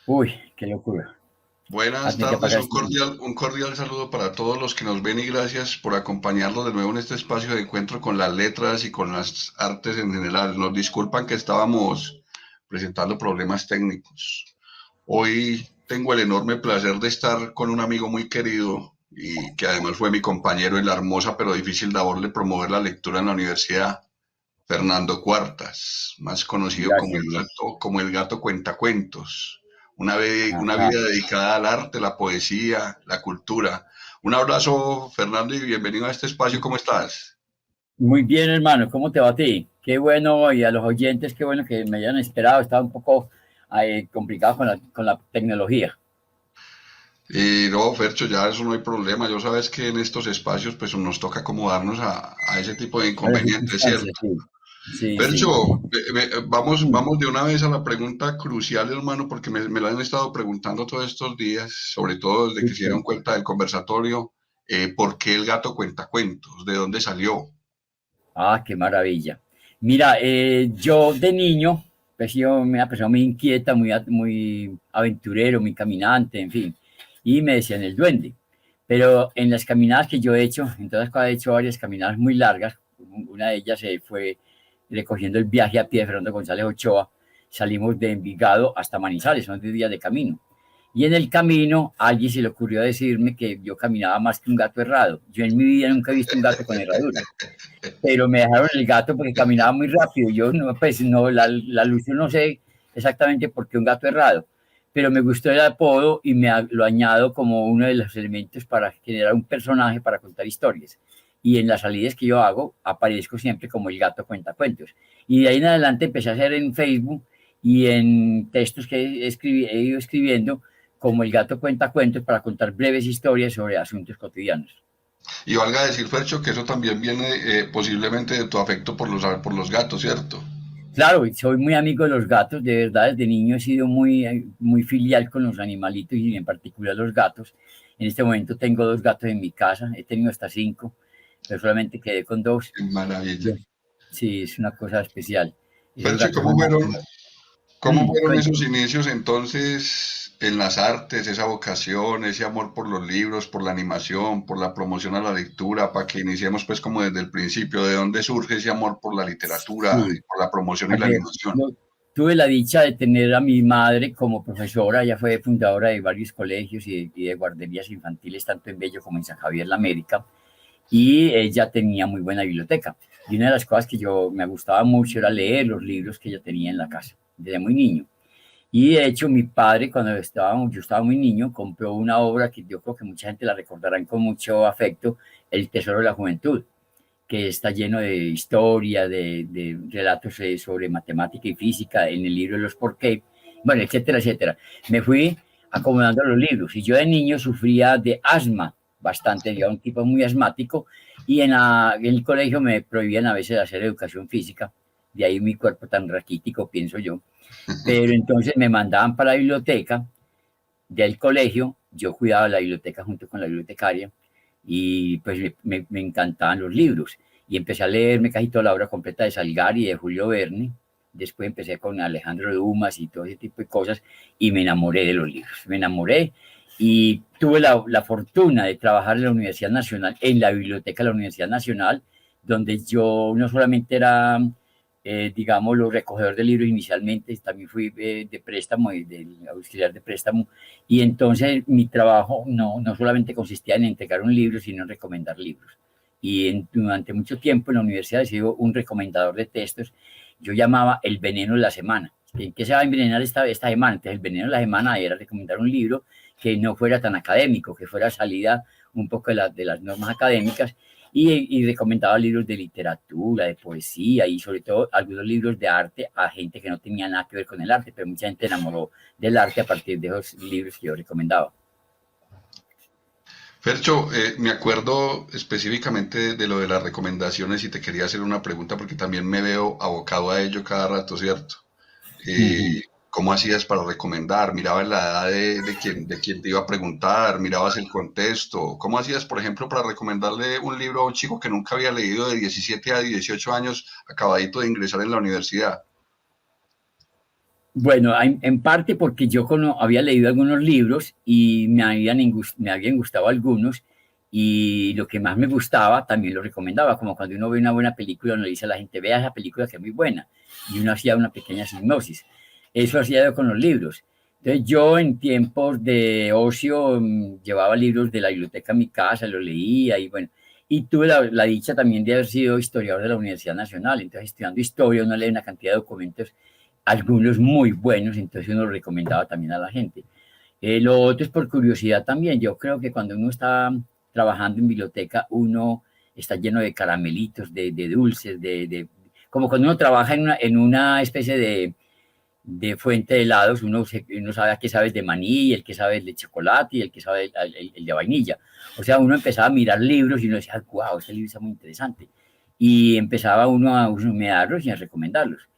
Uy, qué locura. Buenas Así que tardes, pagar este sí. un cordial saludo para todos los que nos ven y gracias por acompañarnos de nuevo en este espacio de encuentro con las letras y con las artes en general. Nos disculpan que estábamos presentando problemas técnicos. Hoy tengo el enorme placer de estar con un amigo muy querido y que además fue mi compañero en la hermosa pero difícil labor de promover la lectura en la universidad, Fernando Cuartas, más conocido Gracias, Dios. Como el gato cuentacuentos. Una Ajá. vida dedicada al arte, la poesía, la cultura. Un abrazo, Fernando, y bienvenido a este espacio. ¿Cómo estás? Muy bien, hermano. ¿Cómo te va a ti? Qué bueno, y a los oyentes, qué bueno que me hayan esperado. Estaba un poco complicado con la tecnología. Y no, Fercho, ya eso no hay problema. Yo sabes que en estos espacios pues nos toca acomodarnos a ese tipo de A las inconvenientes, circunstancias, ¿cierto? sí. Sí, sí. Fercho, Mm, vamos de una vez a la pregunta crucial, hermano, porque me la han estado preguntando todos estos días, sobre todo desde que se dieron listo. cuenta del conversatorio. ¿Por qué el gato cuenta cuentos? ¿De dónde salió? Ah, qué maravilla. Mira, yo de niño, pues yo me una persona muy inquieta, muy aventurero, muy caminante, en fin. Y me decían el duende. Pero en las caminadas que yo he hecho, en todas las cuales he hecho varias caminadas muy largas, una de ellas fue recogiendo el viaje a pie de Fernando González Ochoa, salimos de Envigado hasta Manizales, son 10 días de camino. Y en el camino a alguien se le ocurrió decirme que yo caminaba más que un gato errado. Yo en mi vida nunca he visto un gato con herradura, pero me dejaron el gato porque caminaba muy rápido. Yo no, pues no, la luz, yo no sé exactamente por qué un gato errado, pero me gustó el apodo y lo añado como uno de los elementos para generar un personaje para contar historias. Y en las salidas que yo hago, aparezco siempre como el gato cuentacuentos. Y de ahí en adelante empecé a hacer en Facebook y en textos que he ido escribiendo como el gato cuentacuentos para contar breves historias sobre asuntos cotidianos. Y valga decir, Fercho, que eso también viene posiblemente de tu afecto por los gatos, ¿cierto? Claro, soy muy amigo de los gatos, de verdad, desde niño he sido muy filial con los animalitos y en particular los gatos. En este momento tengo dos gatos en mi casa, he tenido hasta cinco, pero solamente quedé con dos. Qué maravilla. Bien. Sí, es una cosa especial. Esos Fercho, ¿y gatos son cómo fueron esos cuéntame. inicios entonces en las artes, esa vocación, ese amor por los libros, por la animación, por la promoción a la lectura, para que iniciemos pues como desde el principio, de dónde surge ese amor por la literatura, Sí, por la promoción y a la ver, animación? yo tuve la dicha de tener a mi madre como profesora, ella fue fundadora de varios colegios y de guarderías infantiles, tanto en Bello como en San Javier, la América. Y ella tenía muy buena biblioteca. Y una de las cosas que yo me gustaba mucho era leer los libros que ella tenía en la casa, desde muy niño. Y de hecho, mi padre, yo estaba muy niño, compró una obra que yo creo que mucha gente la recordará con mucho afecto, El Tesoro de la Juventud, que está lleno de historia, de relatos sobre matemática y física en el libro de los por qué, bueno, etcétera, etcétera. Me fui acomodando los libros y yo de niño sufría de asma bastante, yo era un tipo muy asmático y en el colegio me prohibían a veces hacer educación física, de ahí mi cuerpo tan raquítico, pienso yo, pero entonces me mandaban para la biblioteca del colegio, yo cuidaba la biblioteca junto con la bibliotecaria y pues me encantaban los libros y empecé a leerme casi toda la obra completa de Salgari y de Julio Verne. Después empecé con Alejandro Dumas y todo ese tipo de cosas y me enamoré de los libros. Me enamoré y tuve la fortuna de trabajar en la Universidad Nacional, en la biblioteca de la Universidad Nacional, donde yo no solamente era, digamos, los recogedor de libros inicialmente, también fui de préstamo, del auxiliar de préstamo, y entonces mi trabajo no solamente consistía en entregar un libro, sino en recomendar libros. Y durante mucho tiempo en la universidad he sido un recomendador de textos. Yo llamaba el veneno de la semana. ¿En qué se va a envenenar esta semana? Entonces el veneno de la semana era recomendar un libro que no fuera tan académico, que fuera salida un poco de las normas académicas y recomendaba libros de literatura, de poesía y sobre todo algunos libros de arte a gente que no tenía nada que ver con el arte, pero mucha gente enamoró del arte a partir de esos libros que yo recomendaba. Fercho, me acuerdo específicamente de lo de las recomendaciones y te quería hacer una pregunta porque también me veo abocado a ello cada rato, ¿cierto? Ujú. ¿Cómo hacías para recomendar? ¿Mirabas la edad de quien te iba a preguntar? ¿Mirabas el contexto? ¿Cómo hacías, por ejemplo, para recomendarle un libro a un chico que nunca había leído de 17 a 18 años, acabadito de ingresar en la universidad? Bueno, en parte porque yo había leído algunos libros y me habían gustado algunos, y lo que más me gustaba también lo recomendaba, como cuando uno ve una buena película, uno le dice a la gente, vea esa película que es muy buena, y uno hacía una pequeña hipnosis. Eso hacía yo con los libros. Entonces yo en tiempos de ocio llevaba libros de la biblioteca a mi casa, los leía y bueno, y tuve la dicha también de haber sido historiador de la Universidad Nacional. Entonces, estudiando historia, uno lee una cantidad de documentos, algunos muy buenos, entonces uno lo recomendaba también a la gente. Lo otro es por curiosidad también. Yo creo que cuando uno está trabajando en biblioteca, uno está lleno de caramelitos, de dulces, como cuando uno trabaja en una especie de fuente de helados, uno sabe a qué sabe de maní, el que sabe de chocolate y el que sabe el de vainilla. O sea, uno empezaba a mirar libros y uno decía, wow, este libro está muy interesante. Y empezaba uno a husmearlos y a recomendarlos.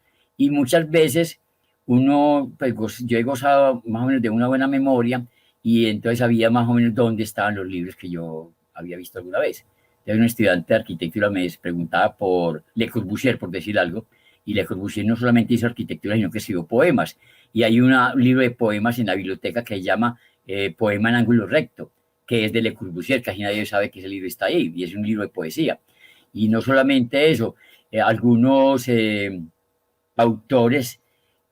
Y muchas veces pues yo he gozado más o menos de una buena memoria, y entonces sabía más o menos dónde estaban los libros que yo había visto alguna vez. Entonces un estudiante de arquitectura me preguntaba por Le Corbusier, por decir algo, y Le Corbusier no solamente hizo arquitectura, sino que escribió poemas. Y hay un libro de poemas en la biblioteca que se llama Poema en ángulo recto, que es de Le Corbusier, casi nadie sabe que ese libro está ahí, y es un libro de poesía. Y no solamente eso, algunos autores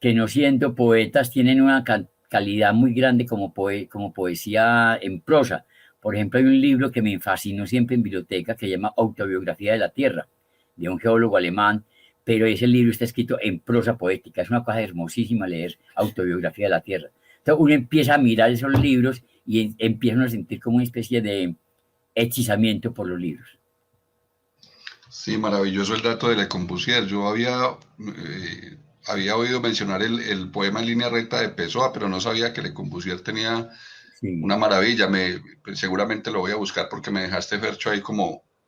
que no siendo poetas tienen una calidad muy grande como poesía en prosa. Por ejemplo, hay un libro que me fascinó siempre en biblioteca que se llama Autobiografía de la Tierra, de un geólogo alemán, pero ese libro está escrito en prosa poética. Es una cosa hermosísima leer Autobiografía de la Tierra. Entonces uno empieza a mirar esos libros y empieza a sentir como una especie de hechizamiento por los libros. Sí, maravilloso el dato de Le Corbusier. Yo había oído mencionar el poema en línea recta de Pessoa, pero no sabía que Le Corbusier tenía Sí, una maravilla. Pues, seguramente lo voy a buscar porque me dejaste, Fercho, ahí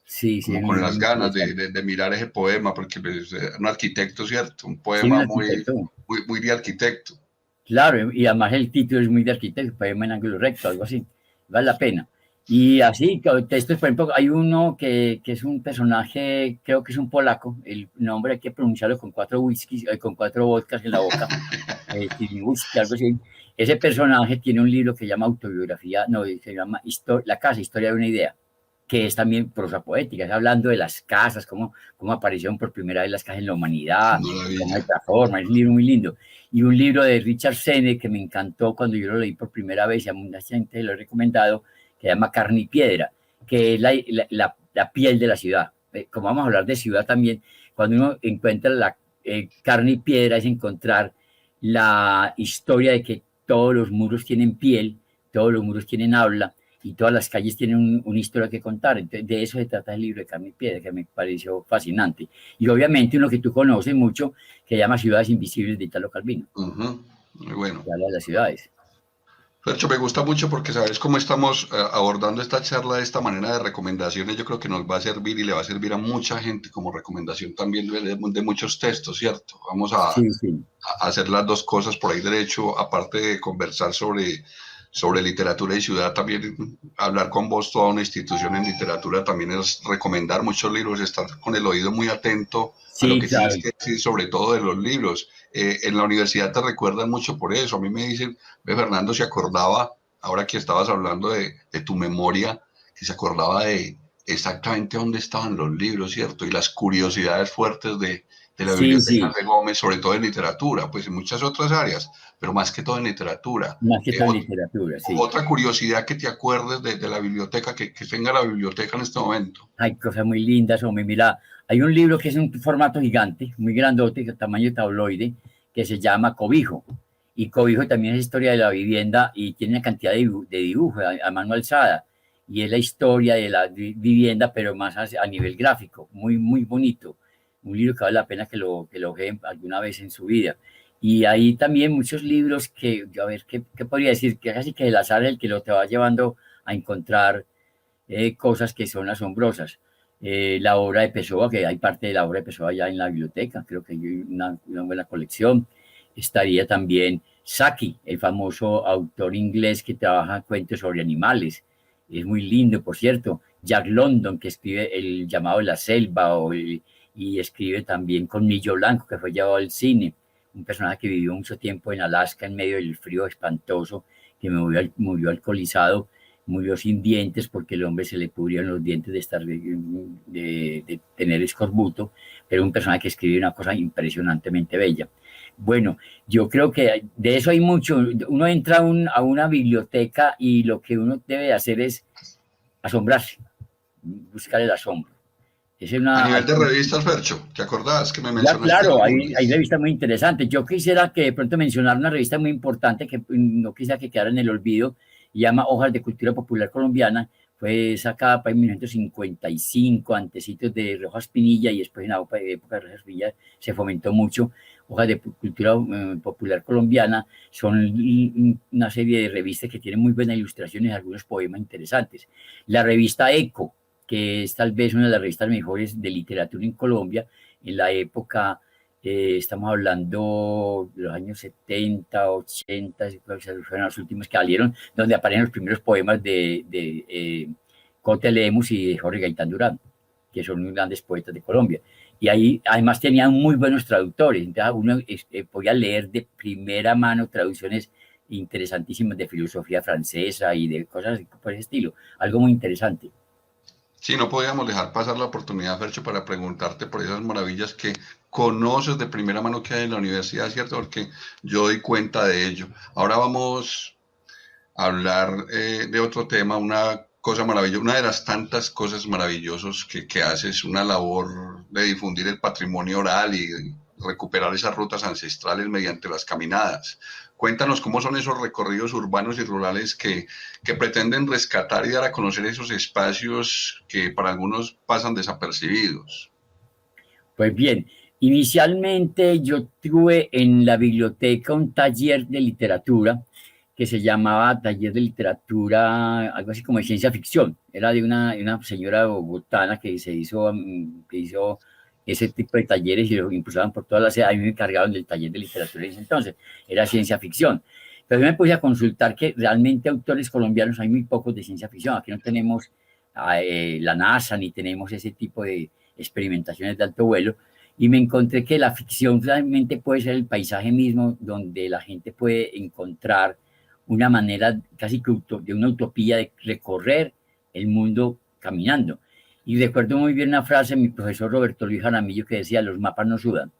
sí, sí, es como un con libro las muy ganas interesante. de mirar ese poema, porque pues, un arquitecto, ¿cierto? Un Sí, un poema arquitecto. muy de arquitecto. Claro, y además el título es muy de arquitecto, poema en ángulo recto, algo así, vale la pena. Y así, textos, por ejemplo, hay uno que es un personaje, creo que es un polaco, el nombre hay que pronunciarlo con 4 whiskies, con 4 vodkas en la boca, whisky, algo así. Ese personaje tiene un libro que se llama Autobiografía, no, se llama La casa, historia de una idea, que es también prosa poética, es hablando de las casas, cómo aparecieron por primera vez las casas en la humanidad, cómo Maravilla. hay transforma, es un libro muy lindo. Y un libro de Richard Sennett que me encantó cuando yo lo leí por primera vez, y a mucha gente lo he recomendado, que se llama Carne y Piedra, que es la piel de la ciudad. Como vamos a hablar de ciudad también, cuando uno encuentra la carne y piedra es encontrar la historia de que todos los muros tienen piel, todos los muros tienen habla, y todas las calles tienen una historia que contar. Entonces, de eso se trata el libro de Carne y Piedra, que me pareció fascinante. Y obviamente uno que tú conoces mucho, que se llama Ciudades Invisibles, de Italo Calvino, Muy bueno. que habla de las ciudades. Fercho, me gusta mucho porque sabes cómo estamos abordando esta charla de esta manera de recomendaciones. Yo creo que nos va a servir y le va a servir a mucha gente como recomendación también de muchos textos, ¿cierto? Vamos Sí, sí. a hacer las dos cosas por ahí derecho, aparte de conversar sobre literatura y ciudad, también hablar con vos, toda una institución en literatura, también es recomendar muchos libros, estar con el oído muy atento a lo Sí, que tienes claro. que decir, sobre todo de los libros. En la universidad te recuerdan mucho por eso. A mí me dicen, ve, Fernando se acordaba, ahora que estabas hablando de tu memoria, que se acordaba de exactamente dónde estaban los libros, ¿cierto? Y las curiosidades fuertes de la Sí, biblioteca sí. de Gómez, sobre todo en literatura, pues en muchas otras áreas, pero más que todo en literatura. Más que todo en Ot literatura, sí. Otra curiosidad que te acuerdes de la biblioteca, que tenga la biblioteca en este momento. Hay cosas muy lindas, hombre. Mira, hay un libro que es un formato gigante, muy grandote, tamaño tabloide, que se llama Cobijo. Y Cobijo también es historia de la vivienda y tiene una cantidad de dibujos a mano alzada. Y es la historia de la vivienda, pero más a nivel gráfico. Muy, muy bonito. Un libro que vale la pena que lo vean alguna vez en su vida. Y hay también muchos libros que, a ver, ¿qué podría decir? Que casi que el azar es el que lo te va llevando a encontrar cosas que son asombrosas. La obra de Pessoa, que hay parte de la obra de Pessoa ya en la biblioteca, creo que hay una buena colección. Estaría también Saki, el famoso autor inglés que trabaja cuentos sobre animales. Es muy lindo, por cierto. Jack London, que escribe El llamado de la selva, y escribe también Colmillo Blanco, que fue llevado al cine. un personaje que vivió mucho tiempo en Alaska en medio del frío espantoso, que murió alcoholizado, murió sin dientes porque el hombre se le pudrieron los dientes de estar de tener escorbuto, pero un personaje que escribe una cosa impresionantemente bella. Bueno, yo creo que de eso hay mucho. Uno entra a una biblioteca y lo que uno debe hacer es asombrarse, buscar el asombro. Es A una, nivel de revistas, Fercho, ¿te acordás que me ya, mencionaste claro, hay algunas? revistas muy interesantes. Yo quisiera que de pronto mencionar una revista muy importante que no quisiera que quedara en el olvido, y llama Hojas de Cultura Popular Colombiana. Fue sacada para 1955, antecitos de Rojas Pinilla, y después en la época de Rojas Pinilla se fomentó mucho. Hojas de Cultura Popular Colombiana son una serie de revistas que tienen muy buenas ilustraciones y algunos poemas interesantes. La revista Eco, que es tal vez una de las revistas mejores de literatura en Colombia, en la época, estamos hablando de los años 70, 80, fueron los últimos que salieron, donde aparecen los primeros poemas de Cote Lemus y de Jorge Gaitán Durán, que son muy grandes poetas de Colombia. Y ahí además tenían muy buenos traductores, entonces uno podía leer de primera mano traducciones interesantísimas de filosofía francesa y de cosas así por ese estilo, algo muy interesante. Sí, no podíamos dejar pasar la oportunidad, Fercho, para preguntarte por esas maravillas que conoces de primera mano que hay en la universidad, ¿cierto? Porque yo doy cuenta de ello. Ahora vamos a hablar de otro tema, una cosa maravillosa, una de las tantas cosas maravillosas que haces, una labor de difundir el patrimonio oral y recuperar esas rutas ancestrales mediante las caminadas. Cuéntanos cómo son esos recorridos urbanos y rurales que pretenden rescatar y dar a conocer esos espacios que para algunos pasan desapercibidos. Pues bien, inicialmente yo tuve en la biblioteca un taller de literatura que se llamaba Taller de Literatura, algo así como de ciencia ficción. Era de una señora bogotana que hizo ese tipo de talleres y lo impulsaban por toda la ciudad. A mí me encargaron del taller de literatura en ese entonces, era ciencia ficción. Pero yo me puse a consultar que realmente autores colombianos hay muy pocos de ciencia ficción. Aquí no tenemos la NASA ni tenemos ese tipo de experimentaciones de alto vuelo, y me encontré que la ficción realmente puede ser el paisaje mismo donde la gente puede encontrar una manera casi que de una utopía de recorrer el mundo caminando. Y recuerdo muy bien una frase de mi profesor Roberto Luis Jaramillo que decía: los mapas no sudan.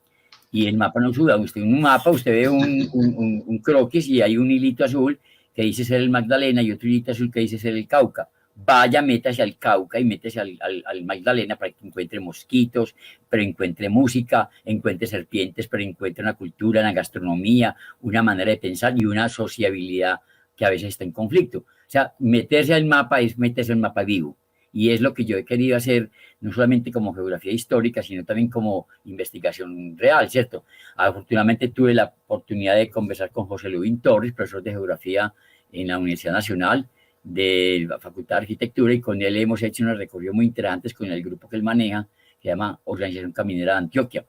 Y el mapa no suda. Usted en un mapa, usted ve un croquis y hay un hilito azul que dice ser el Magdalena y otro hilito azul que dice ser el Cauca. Vaya, métase al Cauca y métase al Magdalena para que encuentre mosquitos, pero encuentre música, encuentre serpientes, pero encuentre una cultura, una gastronomía, una manera de pensar y una sociabilidad que a veces está en conflicto. O sea, meterse al mapa es meterse al mapa vivo. Y es lo que yo he querido hacer, no solamente como geografía histórica, sino también como investigación real, ¿cierto? Afortunadamente tuve la oportunidad de conversar con José Luis Torres, profesor de geografía en la Universidad Nacional de la Facultad de Arquitectura, y con él hemos hecho unos recorridos muy interesantes con el grupo que él maneja, que se llama Organización Caminera de Antioquia,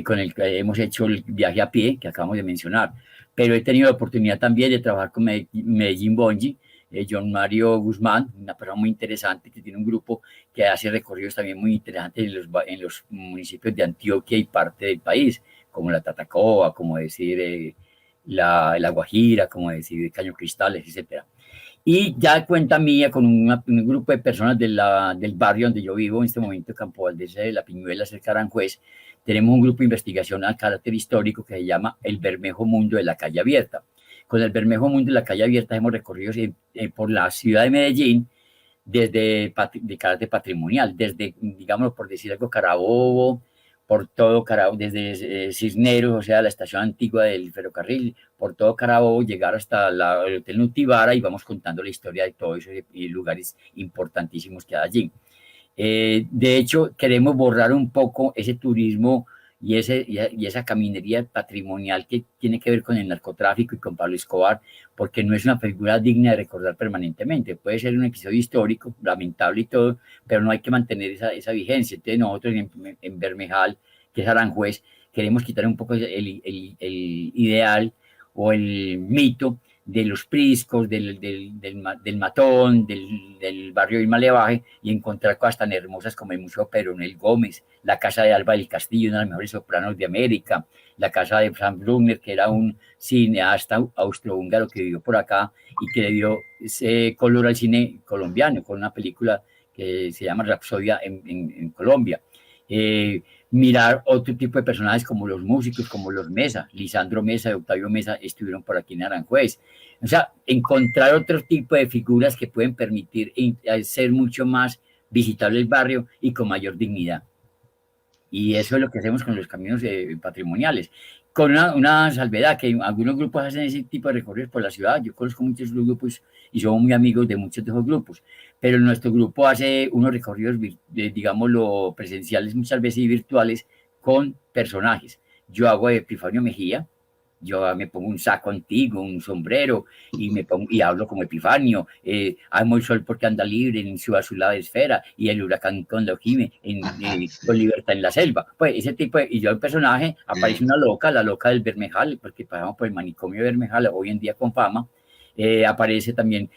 con el que hemos hecho el viaje a pie que acabamos de mencionar. Pero he tenido la oportunidad también de trabajar con Medellín Bonji, John Mario Guzmán, una persona muy interesante que tiene un grupo que hace recorridos también muy interesantes en los municipios de Antioquia y parte del país, como la Tatacoa, como decir la Guajira, como decir Caño Cristales, etcétera. Y ya cuenta mía con un grupo de personas del barrio donde yo vivo en este momento, Campo Valdés de la Piñuela, cerca de Aranjuez. Tenemos un grupo de investigación a carácter histórico que se llama El Bermejo Mundo de la Calle Abierta. Con el Bermejo Mundo de la Calle Abierta hemos recorrido por la ciudad de Medellín desde de carácter patrimonial, desde, digamos, por decir algo, Carabobo, por todo Carabobo, desde Cisneros, o sea, la estación antigua del ferrocarril, por todo Carabobo, llegar hasta el Hotel Nutibara, y vamos contando la historia de todos esos lugares importantísimos que hay allí. De hecho, queremos borrar un poco ese turismo y esa caminería patrimonial que tiene que ver con el narcotráfico y con Pablo Escobar, porque no es una figura digna de recordar permanentemente. Puede ser un episodio histórico, lamentable y todo, pero no hay que mantener esa vigencia. Entonces nosotros en Bermejal, que es Aranjuez, queremos quitar un poco el ideal o el mito de los priscos, del matón, del barrio del Malevaje, y encontrar cosas tan hermosas como el Museo Pedro Nel Gómez, la Casa de Alba del Castillo, una de las mejores sopranos de América, la casa de Frank Brunner, que era un cineasta austrohúngaro que vivió por acá y que le dio ese color al cine colombiano con una película que se llama Rapsodia en Colombia. Mirar otro tipo de personajes como los músicos, como los Mesa, Lisandro Mesa y Octavio Mesa estuvieron por aquí en Aranjuez. O sea, encontrar otro tipo de figuras que pueden permitir ser mucho más visitable el barrio y con mayor dignidad. Y eso es lo que hacemos con los caminos patrimoniales. Con una salvedad, que algunos grupos hacen ese tipo de recorridos por la ciudad. Yo conozco muchos grupos y somos muy amigos de muchos de esos grupos. Pero nuestro grupo hace unos recorridos, digámoslo, presenciales muchas veces y virtuales con personajes. Yo hago de Epifanio Mejía, yo me pongo un saco antiguo, un sombrero y me pongo y hablo como Epifanio. Amo el sol porque anda libre en su azulada esfera y el huracán con lo gime con libertad en la selva. Pues ese tipo de, y yo el personaje aparece una loca, la loca del Bermejal, porque pasamos por el manicomio de Bermejal hoy en día con fama. Aparece también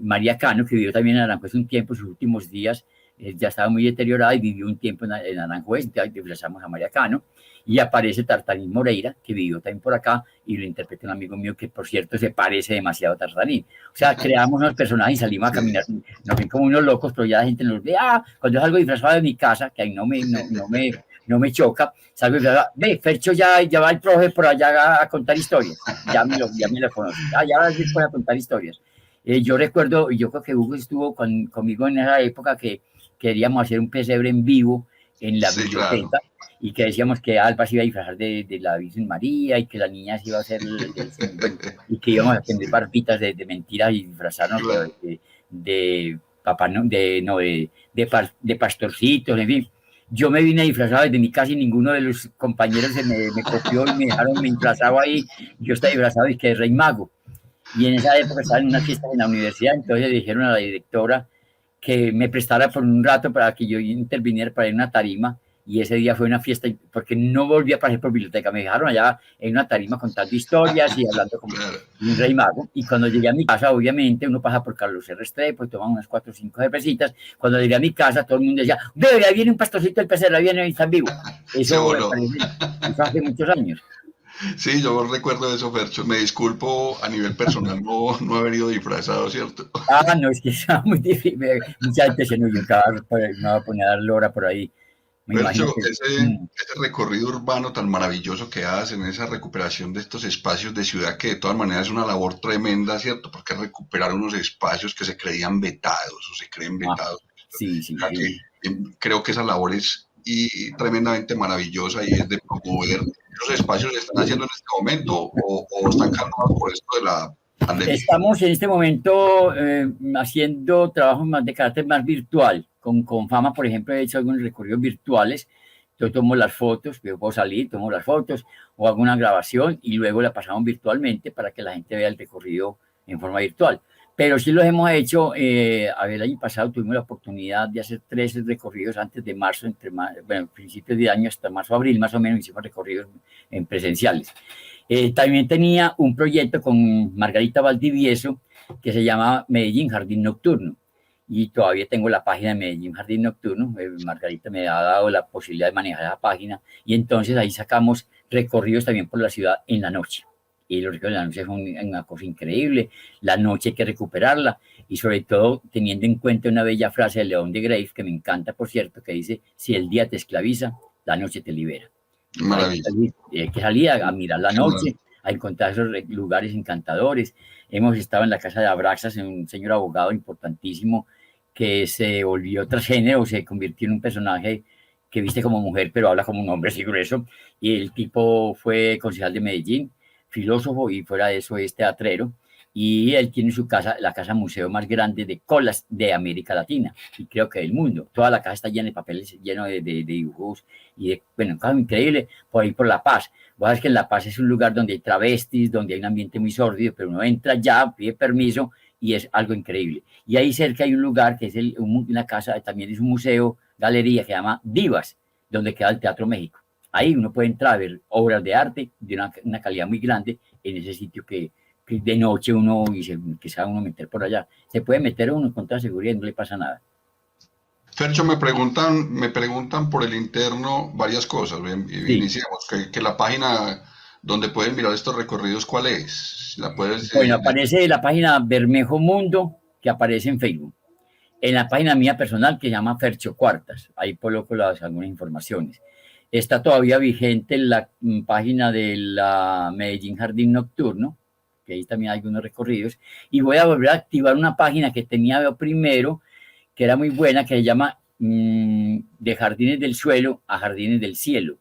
María Cano, que vivió también en Aranjuez un tiempo, sus últimos días ya estaba muy deteriorada y vivió un tiempo en Aranjuez, entonces disfrazamos a María Cano. Y aparece Tartarín Moreira, que vivió también por acá, y lo interpreta un amigo mío que, por cierto, se parece demasiado a Tartarín. O sea, creamos unos personajes y salimos a caminar, nos ven como unos locos, pero ya la gente nos ve, cuando salgo disfrazado de mi casa, que ahí no me choca, salgo disfrazado, ve, Fercho ya va el profe por allá a contar historias, ya me lo conoce, ya va a ir por a contar historias. Yo recuerdo, yo creo que Hugo estuvo conmigo en esa época que queríamos hacer un pesebre en vivo en la biblioteca. Claro. Y que decíamos que Alba se iba a disfrazar de la Virgen María y que la niña se iba a hacer bueno, y que íbamos a tener barbitas de mentiras y disfrazarnos claro. de papá, no, de pastorcitos, en fin. Yo me vine disfrazado desde mi casa y ninguno de los compañeros me copió y me dejaron disfrazado ahí. Yo estaba disfrazado y que de Rey Mago. Y en esa época estaba en una fiesta en la universidad, entonces le dijeron a la directora que me prestara por un rato para que yo interviniera para ir a una tarima. Y ese día fue una fiesta, porque no volví a pasar por biblioteca, me dejaron allá en una tarima contando historias y hablando como un rey mago. Y cuando llegué a mi casa, obviamente, uno pasa por Carlos R. Restrepo, toma unas 4 o 5 cervecitas. Cuando llegué a mi casa, todo el mundo decía, ve, ahí viene un pastorcito del PCR, viene y está vivo. Eso hace muchos años. Sí, yo recuerdo eso, Fercho. Me disculpo a nivel personal no haber ido disfrazado, ¿cierto? No, es que es muy difícil. Mucha gente se nos va a poner a dar lora por ahí. Fercho, ese recorrido urbano tan maravilloso que hacen, esa recuperación de estos espacios de ciudad, que de todas maneras es una labor tremenda, ¿cierto? Porque recuperar unos espacios que se creían vetados o se creen vetados. Sí. Creo que esa labor es tremendamente maravillosa y es de promover. ¿Los espacios se están haciendo en este momento o están calmados por esto de la pandemia? Estamos en este momento haciendo trabajos más de carácter más virtual. Con Fama, por ejemplo, he hecho algunos recorridos virtuales. Yo tomo las fotos, yo puedo salir, tomo las fotos o hago una grabación y luego la pasamos virtualmente para que la gente vea el recorrido en forma virtual. Pero sí los hemos hecho, el año pasado tuvimos la oportunidad de hacer 3 recorridos antes de marzo, principios de año hasta marzo, abril, más o menos, hicimos recorridos en presenciales. También tenía un proyecto con Margarita Valdivieso que se llama Medellín Jardín Nocturno. Y todavía tengo la página de Medellín Jardín Nocturno. Margarita me ha dado la posibilidad de manejar la página y entonces ahí sacamos recorridos también por la ciudad en la noche. Y los recorridos de la noche son una cosa increíble. La noche hay que recuperarla y sobre todo teniendo en cuenta una bella frase de León de Greiff, que me encanta, por cierto, que dice, si el día te esclaviza, la noche te libera. Hay que salir a mirar la noche, a encontrar esos lugares encantadores. Hemos estado en la casa de Abraxas, un señor abogado importantísimo que se volvió transgénero, se convirtió en un personaje que viste como mujer, pero habla como un hombre así grueso. Y el tipo fue concejal de Medellín, filósofo y fuera de eso es teatrero. Y él tiene su casa, la casa museo más grande de colas de América Latina y creo que del mundo. Toda la casa está llena de papeles, lleno de dibujos y de, bueno, algo increíble por ahí por La Paz. Vos sabés que en La Paz es un lugar donde hay travestis, donde hay un ambiente muy sórdido, pero uno entra ya, pide permiso y es algo increíble. Y ahí cerca hay un lugar que es una casa, también es un museo, galería que se llama Divas, donde queda el Teatro México. Ahí uno puede entrar a ver obras de arte de una calidad muy grande en ese sitio que de noche uno y que se va uno a meter por allá. Se puede meter uno con toda seguridad y no le pasa nada. Fercho, me preguntan por el interno varias cosas. Bien, Sí. iniciemos. Que la página donde pueden mirar estos recorridos, ¿cuál es? ¿La puedes Bueno, aparece la página Bermejo Mundo, que aparece en Facebook. En la página mía personal, que se llama Fercho Cuartas, ahí coloco algunas informaciones. Está todavía vigente la página de la Medellín Jardín Nocturno, que ahí también hay algunos recorridos. Y voy a volver a activar una página que tenía yo primero, que era muy buena, que se llama De Jardines del Suelo a Jardines del Cielo.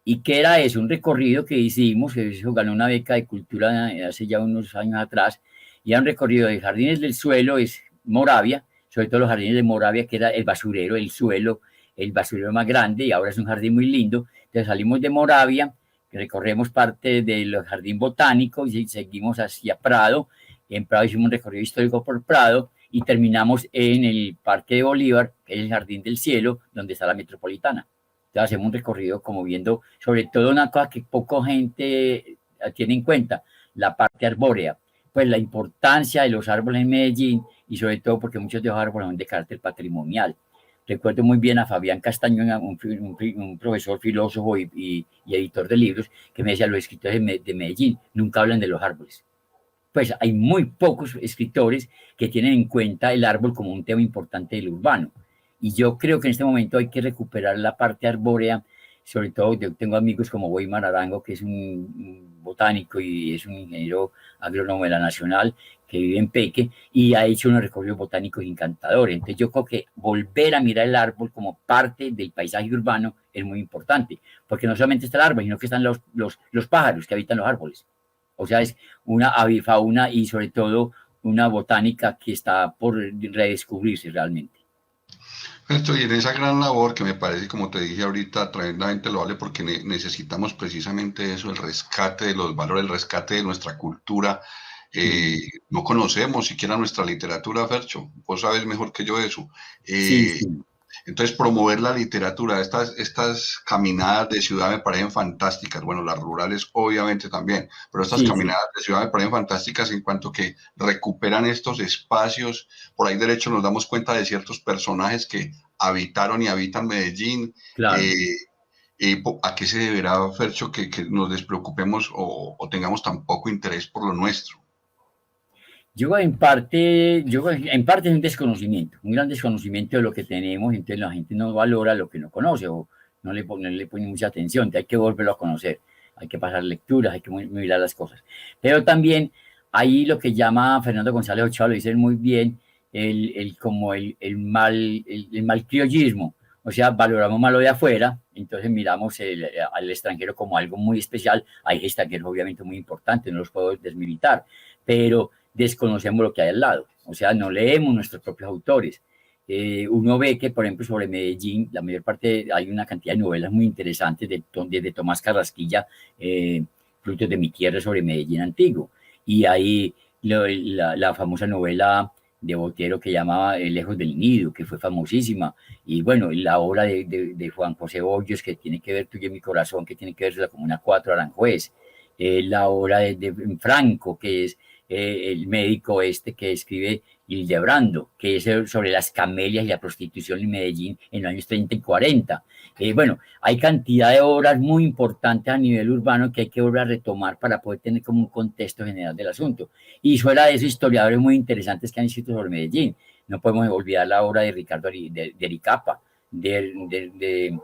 ¿Y qué era eso? Un recorrido que hicimos, que eso ganó una beca de cultura hace ya unos años atrás, y era un recorrido de Jardines del Suelo, es Moravia, sobre todo los jardines de Moravia, que era el basurero, el suelo, el basurero más grande, y ahora es un jardín muy lindo. Entonces salimos de Moravia, recorremos parte del jardín botánico y seguimos hacia Prado. En Prado hicimos un recorrido histórico por Prado y terminamos en el Parque de Bolívar, que es el Jardín del Cielo, donde está la Metropolitana. Entonces hacemos un recorrido como viendo, sobre todo una cosa que poca gente tiene en cuenta, la parte arbórea, pues la importancia de los árboles en Medellín y sobre todo porque muchos de los árboles son de carácter patrimonial. Recuerdo muy bien a Fabián Castaño, un profesor, filósofo y editor de libros, que me decía, los escritores de Medellín nunca hablan de los árboles. Pues hay muy pocos escritores que tienen en cuenta el árbol como un tema importante del urbano. Y yo creo que en este momento hay que recuperar la parte arbórea, sobre todo yo tengo amigos como Weimar Arango, que es un botánico y es un ingeniero agrónomo de la Nacional, que vive en Peque, y ha hecho unos recorridos botánicos encantadores. Entonces yo creo que volver a mirar el árbol como parte del paisaje urbano es muy importante, porque no solamente está el árbol, sino que están los pájaros que habitan los árboles. O sea, es una avifauna y sobre todo una botánica que está por redescubrirse realmente. Estoy en esa gran labor que me parece, como te dije ahorita, tremendamente loable porque necesitamos precisamente eso, el rescate de los valores, el rescate de nuestra cultura. Sí, No conocemos siquiera nuestra literatura, Fercho. Vos sabes mejor que yo eso. sí, Eh, sí, entonces, promover la literatura, estas caminadas de ciudad me parecen fantásticas. Bueno, las rurales obviamente también, pero estas sí, sí, caminadas de ciudad me parecen fantásticas en cuanto que recuperan estos espacios. Por ahí derecho nos damos cuenta de ciertos personajes que habitaron y habitan Medellín. claro. Eh, ¿A qué se deberá, Fercho, que nos despreocupemos o tengamos tan poco interés por lo nuestro? Yo en parte es un desconocimiento, un gran desconocimiento de lo que tenemos, entonces la gente no valora lo que no conoce o no le pone mucha atención, hay que volverlo a conocer, hay que pasar lecturas, hay que mirar las cosas. Pero también ahí lo que llama Fernando González Ochoa, lo dice muy bien, como el mal criollismo, o sea, valoramos más lo de afuera, entonces miramos al extranjero como algo muy especial, hay extranjeros obviamente muy importantes, no los puedo desmilitar, pero desconocemos lo que hay al lado, o sea, no leemos nuestros propios autores. Uno ve que, por ejemplo, sobre Medellín, la mayor parte, hay una cantidad de novelas muy interesantes de Tomás Carrasquilla, Frutos de mi tierra sobre Medellín antiguo, y hay la famosa novela de Botero que llamaba Lejos del Nido, que fue famosísima, y bueno, la obra de Juan José Hoyos, que tiene que ver Tú y mi corazón, que tiene que ver la Comuna 4 Aranjuez, la obra de Franco, que es el médico este que escribe Hildebrando, que es sobre las camelias y la prostitución en Medellín en los años 30 y 40. Bueno, hay cantidad de obras muy importantes a nivel urbano que hay que volver a retomar para poder tener como un contexto general del asunto. Y fuera de eso, historiadores muy interesantes que han escrito sobre Medellín. No podemos olvidar la obra de Ricardo de Ericapa, de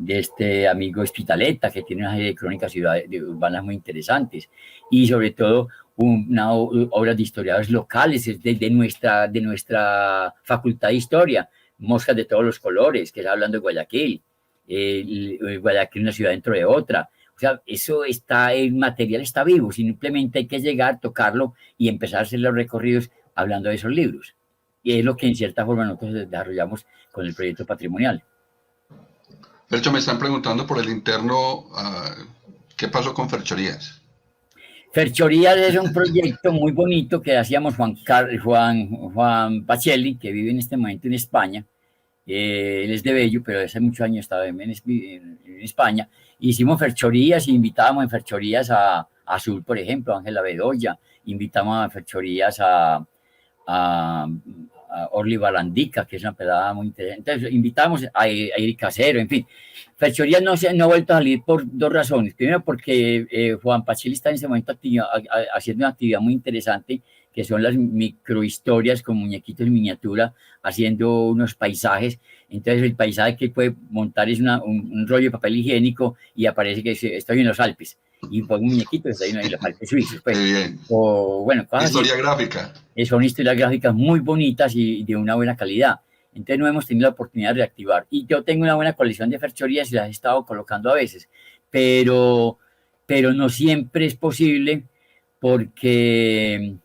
este amigo Espitaleta, que tiene una serie de crónicas urbanas muy interesantes. Y sobre todo, una obra de historiadores locales de nuestra facultad de historia, Moscas de todos los colores, que está hablando de Guayaquil, Guayaquil una ciudad dentro de otra. O sea, eso está, el material está vivo, simplemente hay que llegar, tocarlo y empezar a hacer los recorridos hablando de esos libros. Y es lo que en cierta forma nosotros desarrollamos con el proyecto patrimonial. Fercho, me están preguntando por el interno, ¿qué pasó con Ferchorías? Ferchorías es un proyecto muy bonito que hacíamos Juan Pacelli, que vive en este momento en España. Él es de Bello, pero hace muchos años estaba en España. Hicimos ferchorías y invitábamos en ferchorías a Azul, por ejemplo, a Ángela Bedoya. Invitamos a ferchorías a a Orly Barandica, que es una pelada muy interesante. Entonces, invitamos a Eric Casero, en fin. Fechorías no ha vuelto a salir por dos razones. Primero, porque Juan Pacheli está en ese momento haciendo una actividad muy interesante, que son las microhistorias con muñequitos en miniatura, haciendo unos paisajes. Entonces, el paisaje que puede montar es un rollo de papel higiénico y aparece que estoy en los Alpes. Y pone un muñequito que está en los Alpes suizos. Pues. Bien. O, bueno, historia gráfica. Son historias gráficas muy bonitas y de una buena calidad. Entonces no hemos tenido la oportunidad de reactivar. Y yo tengo una buena colección de fechorías y las he estado colocando a veces, pero no siempre es posible porque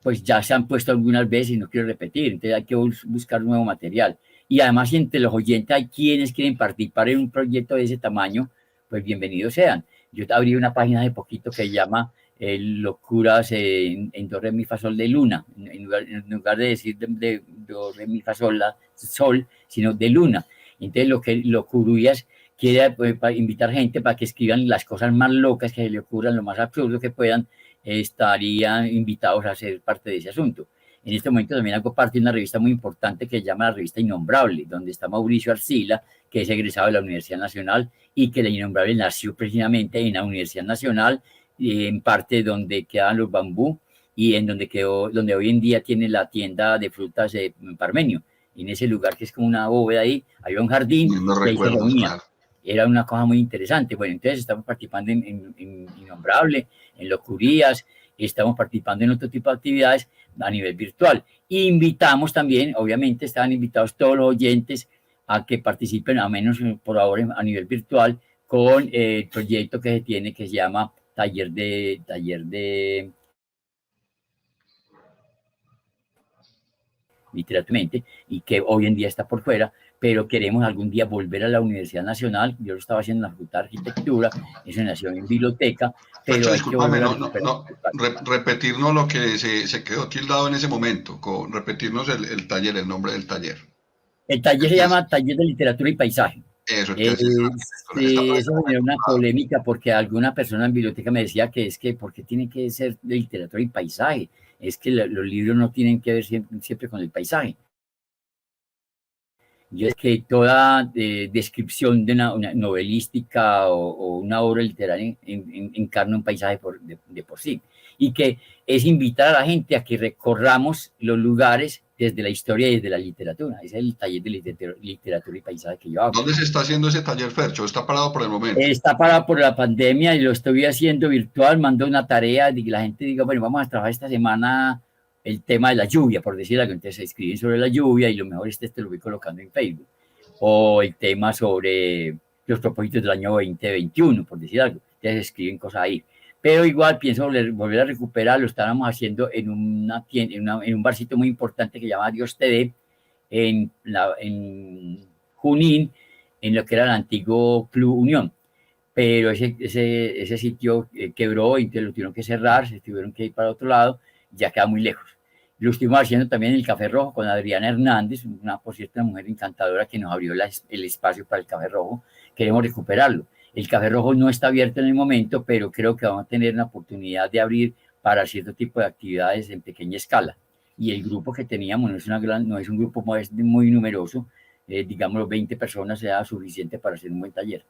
pues ya se han puesto algunas veces y no quiero repetir. Entonces hay que buscar nuevo material. Y además, si entre los oyentes hay quienes quieren participar en un proyecto de ese tamaño, pues bienvenidos sean. Yo abrí una página hace poquito que se llama Locuras en do, re, mi, fa, sol de luna, en lugar de decir de do, re, mi, fa, sol, sol, sino de luna. Entonces Locurías quiere invitar gente para que escriban las cosas más locas que se le ocurran, lo más absurdo que puedan, estarían invitados a ser parte de ese asunto. En este momento también hago parte de una revista muy importante que se llama la revista Innombrable, donde está Mauricio Arcila, que es egresado de la Universidad Nacional, y que la Innombrable nació precisamente en la Universidad Nacional, en parte donde quedan los bambú y en donde hoy en día tiene la tienda de frutas de Parmenio. En ese lugar que es como una bóveda ahí, había un jardín No y ahí se reunía. Claro. Era una cosa muy interesante. Bueno, entonces estamos participando en Innombrable, en Locurías, estamos participando en otro tipo de actividades a nivel virtual. E invitamos también, obviamente estaban invitados todos los oyentes a que participen, a menos por ahora a nivel virtual, con el proyecto que se tiene que se llama taller de literatura, y que hoy en día está por fuera, pero queremos algún día volver a la Universidad Nacional. Yo lo estaba haciendo en la Facultad de Arquitectura, eso nació en biblioteca, pero Fercho, hay discúlpame, que repetirnos lo que se quedó tildado en ese momento, repetirnos el taller, el nombre del taller. El taller se llama Taller de Literatura y Paisaje. Eso, Eso generó una polémica porque alguna persona en biblioteca me decía que es que, ¿por qué tiene que ser de literatura y paisaje? Es que los libros no tienen que ver siempre con el paisaje. Y es que toda descripción de una novelística o una obra literaria encarna un paisaje de por sí. Y que es invitar a la gente a que recorramos los lugares desde la historia y desde la literatura. Ese es el taller de literatura y paisaje que yo hago. ¿Dónde se está haciendo ese taller, Fercho? ¿Está parado por el momento? Está parado por la pandemia y lo estoy haciendo virtual. Mando una tarea de que la gente diga, bueno, vamos a trabajar esta semana el tema de la lluvia, por decir algo. Entonces se escriben sobre la lluvia y lo mejor es que lo voy colocando en Facebook. O el tema sobre los propósitos del año 2021, por decir algo. Entonces escriben cosas ahí. Pero igual pienso volver a recuperar, lo estábamos haciendo en una tienda, en un barcito muy importante que se llama Dios te dé, en Junín, en lo que era el antiguo Club Unión. Pero ese sitio quebró y lo tuvieron que cerrar, se tuvieron que ir para otro lado, ya queda muy lejos. Lo estuvimos haciendo también en el Café Rojo con Adriana Hernández, por cierto, una mujer encantadora que nos abrió el espacio para el Café Rojo. Queremos recuperarlo. El Café Rojo no está abierto en el momento, pero creo que vamos a tener una oportunidad de abrir para cierto tipo de actividades en pequeña escala. Y el grupo que teníamos no es un grupo muy numeroso, digamos 20 personas sea suficiente para hacer un buen taller.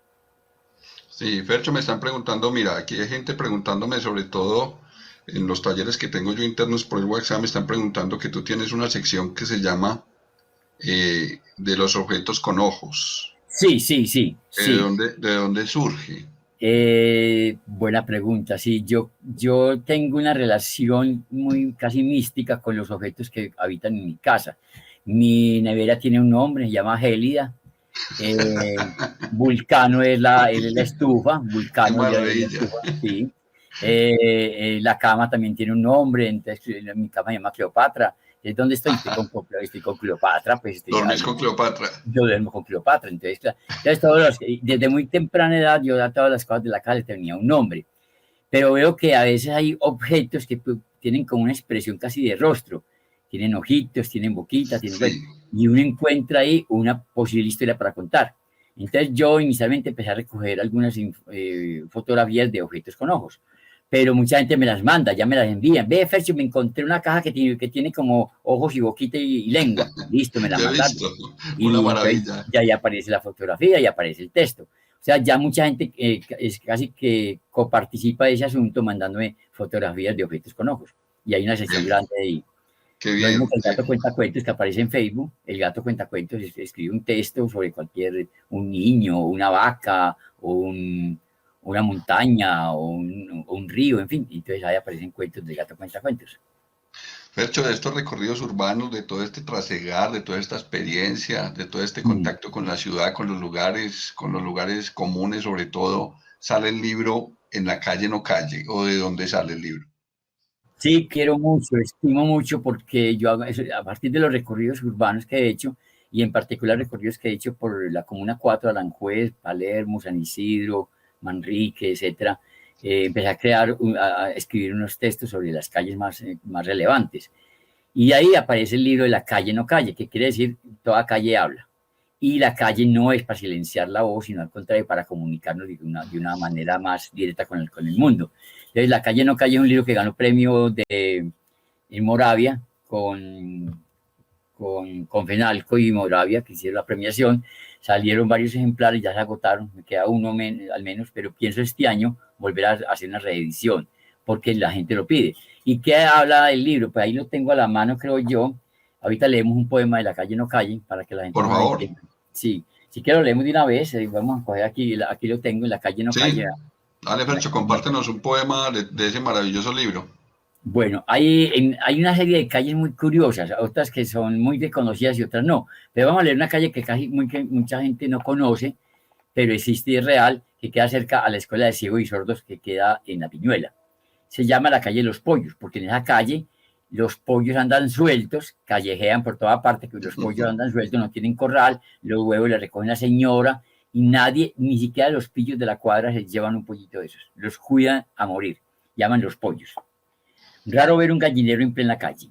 Sí, Fercho, me están preguntando, mira, aquí hay gente preguntándome, sobre todo en los talleres que tengo yo internos por el WhatsApp, me están preguntando que tú tienes una sección que se llama de los objetos con ojos. Sí. ¿De dónde surge? Buena pregunta. Sí, yo tengo una relación casi mística con los objetos que habitan en mi casa. Mi nevera tiene un nombre, se llama Gélida. Vulcano es la estufa. Vulcano es la estufa, sí. La cama también tiene un nombre, entonces mi cama se llama Cleopatra. ¿Es donde estoy? Estoy con Cleopatra. Pues ¿Dormís con Cleopatra? Yo duermo con Cleopatra. Entonces desde muy temprana edad, yo a todas las cosas de la casa tenía un nombre. Pero veo que a veces hay objetos que tienen como una expresión casi de rostro. Tienen ojitos, tienen boquitas, y uno encuentra ahí una posible historia para contar. Entonces yo inicialmente empecé a recoger algunas fotografías de objetos con ojos. pero mucha gente me las manda, ya me las envían. Ve, Fercho, me encontré una caja que tiene como ojos y boquita y lengua. Listo, me la Yo he mandaron. visto, una Y entonces maravilla. ya ahí aparece la fotografía y aparece el texto. O sea, ya mucha gente es casi que coparticipa de ese asunto mandándome fotografías de objetos con ojos. Y hay una sesión Qué, grande ahí. qué Lo mismo bien. que el gato cuenta cuentos que aparece en Facebook. El gato cuenta cuentos, escribe un texto sobre un niño, una vaca, una montaña, o un río, en fin. Entonces ahí aparecen cuentos del gato cuenta cuentos. Fercho, de estos recorridos urbanos, de todo este trasegar, de toda esta experiencia, de todo este Mm. contacto con la ciudad, con los lugares comunes sobre todo, sale el libro En la calle no calle, o de dónde sale el libro. Sí, quiero mucho, estimo mucho porque yo hago eso, a partir de los recorridos urbanos que he hecho, y en particular recorridos que he hecho por la Comuna 4, Aranjuez, Palermo, San Isidro, Manrique, etcétera, empecé a a escribir unos textos sobre las calles más relevantes. Y ahí aparece el libro de La calle no calle, que quiere decir toda calle habla. Y la calle no es para silenciar la voz, sino al contrario, para comunicarnos de una manera más directa con el mundo. Entonces, La calle no calle es un libro que ganó premio en Moravia con Fenalco y Moravia, que hicieron la premiación. Salieron varios ejemplares, ya se agotaron, me queda uno al menos, pero pienso este año volver a hacer una reedición, porque la gente lo pide. ¿Y qué habla del libro? Pues ahí lo tengo a la mano, creo yo. Ahorita leemos un poema de La calle no calle, para que la gente Por más lo favor. entienda. Sí, si quiero lo leemos de una vez, vamos a coger aquí lo tengo, En la calle no Sí, calle. dale, En la Fercho, calle no calle. compártenos un poema de ese maravilloso libro. Bueno, hay una serie de calles muy curiosas, otras que son muy reconocidas y otras no. Pero vamos a leer una calle que mucha gente no conoce, pero existe y es real, que queda cerca a la Escuela de Ciegos y Sordos que queda en La Piñuela. Se llama la calle Los Pollos, porque en esa calle los pollos andan sueltos, callejean por toda parte, que los pollos andan sueltos, no tienen corral, los huevos les recogen la señora y nadie, ni siquiera los pillos de la cuadra se llevan un pollito de esos, los cuidan a morir, llaman los pollos. Raro ver un gallinero en plena calle,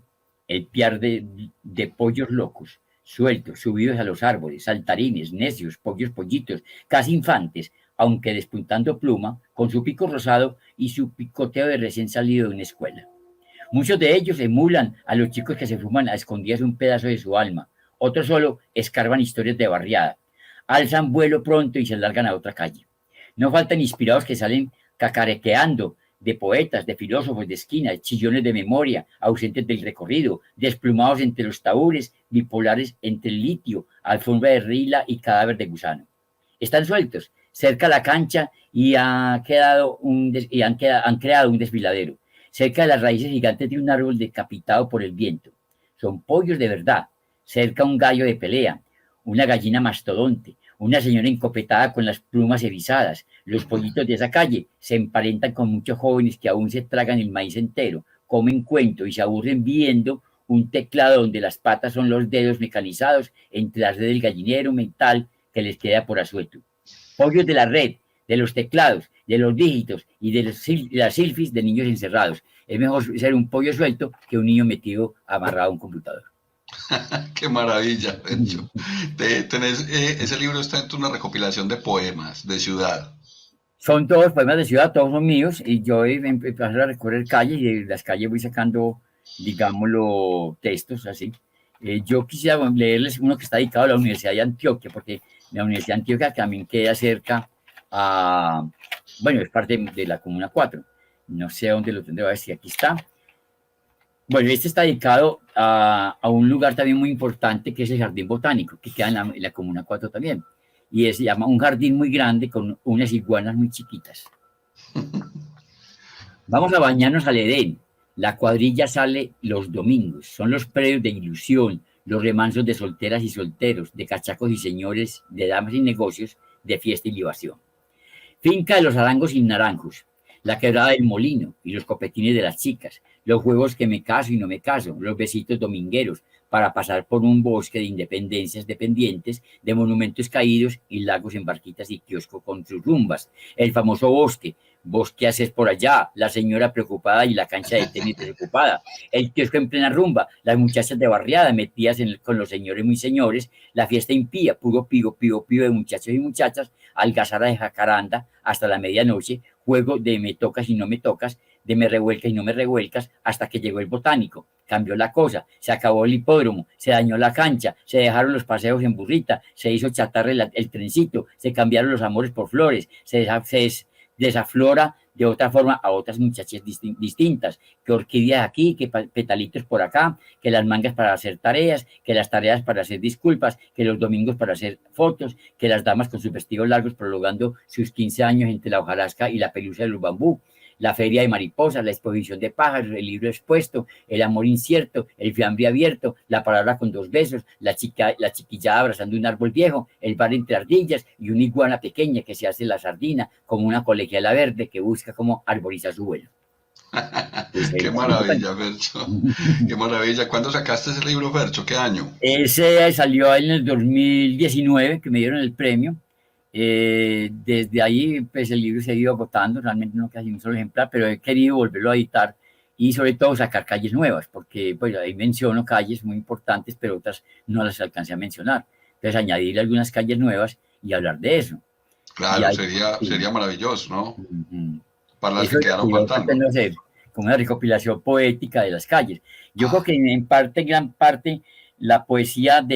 el piar de pollos locos, sueltos, subidos a los árboles, saltarines, necios, pollitos, casi infantes, aunque despuntando pluma, con su pico rosado y su picoteo de recién salido de una escuela. Muchos de ellos emulan a los chicos que se fuman a escondidas un pedazo de su alma, otros solo escarban historias de barriada, alzan vuelo pronto y se largan a otra calle. No faltan inspirados que salen cacarequeando de poetas, de filósofos de esquina, chillones de memoria, ausentes del recorrido, desplumados entre los taúres, bipolares entre el litio, alfombra de rila y cadáver de gusano. Están sueltos, cerca a la cancha y, han creado un desfiladero, cerca de las raíces gigantes de un árbol decapitado por el viento. Son pollos de verdad, cerca un gallo de pelea, una gallina mastodonte, una señora encopetada con las plumas erizadas. Los pollitos de esa calle se emparentan con muchos jóvenes que aún se tragan el maíz entero, comen cuento y se aburren viendo un teclado donde las patas son los dedos mecanizados entre las redes del gallinero mental que les queda por asueto. Pollos de la red, de los teclados, de los dígitos y de las selfies de niños encerrados. Es mejor ser un pollo suelto que un niño metido amarrado a un computador. Qué maravilla, Fercho. Ese libro está en una recopilación de poemas de ciudad. Son todos poemas de ciudad, todos son míos, y yo empecé a recorrer calles y de las calles voy sacando, digámoslo, textos así. Yo quisiera leerles uno que está dedicado a la Universidad de Antioquia, porque la Universidad de Antioquia también queda cerca a, bueno, es parte de la Comuna 4. No sé dónde lo tendré, a ver si aquí está. Bueno, este está dedicado a un lugar también muy importante que es el Jardín Botánico, que queda en la Comuna 4 también. Y se llama un jardín muy grande con unas iguanas muy chiquitas. Vamos a bañarnos al Edén. La cuadrilla sale los domingos. Son los predios de ilusión, los remansos de solteras y solteros, de cachacos y señores, de damas y negocios, de fiesta y libación. Finca de los arangos y naranjos, la quebrada del molino y los copetines de las chicas, los juegos que me caso y no me caso, los besitos domingueros, para pasar por un bosque de independencias dependientes, de monumentos caídos y lagos en barquitas y kiosco con sus rumbas. El famoso bosque, ¿vos qué haces por allá? La señora preocupada y la cancha de tenis desocupada. El kiosco en plena rumba, las muchachas de barriada metidas con los señores muy señores, la fiesta impía, puro pigo, pigo, pigo de muchachos y muchachas, algazara de jacaranda hasta la medianoche, juego de me tocas y no me tocas, de me revuelcas y no me revuelcas, hasta que llegó el botánico. Cambió la cosa, se acabó el hipódromo, se dañó la cancha, se dejaron los paseos en burrita, se hizo chatarra el trencito, se cambiaron los amores por flores, se desaflora de otra forma a otras muchachas distintas, que orquídeas aquí, que petalitos por acá, que las mangas para hacer tareas, que las tareas para hacer disculpas, que los domingos para hacer fotos, que las damas con sus vestidos largos prolongando sus 15 años entre la hojarasca y la pelusa de los bambú, la feria de mariposas, la exposición de pájaros, el libro expuesto, el amor incierto, el fiambre abierto, la palabra con 2 besos, la chiquillada abrazando un árbol viejo, el bar entre ardillas y una iguana pequeña que se hace la sardina, como una colegiala verde que busca cómo arborizar su vuelo. Qué maravilla, Fercho. Qué maravilla. ¿Cuándo sacaste ese libro, Fercho? ¿Qué año? Ese salió en el 2019, que me dieron el premio. Desde ahí, pues el libro se ha ido agotando, realmente no casi un solo ejemplar, pero he querido volverlo a editar y sobre todo sacar calles nuevas, porque pues ahí menciono calles muy importantes, pero otras no las alcancé a mencionar. Entonces añadir algunas calles nuevas y hablar de eso. Claro, Ahí, sería maravilloso, ¿no? Para las eso que quedaron faltando. no sé, como una recopilación poética de las calles. Yo creo que en parte, gran parte, la poesía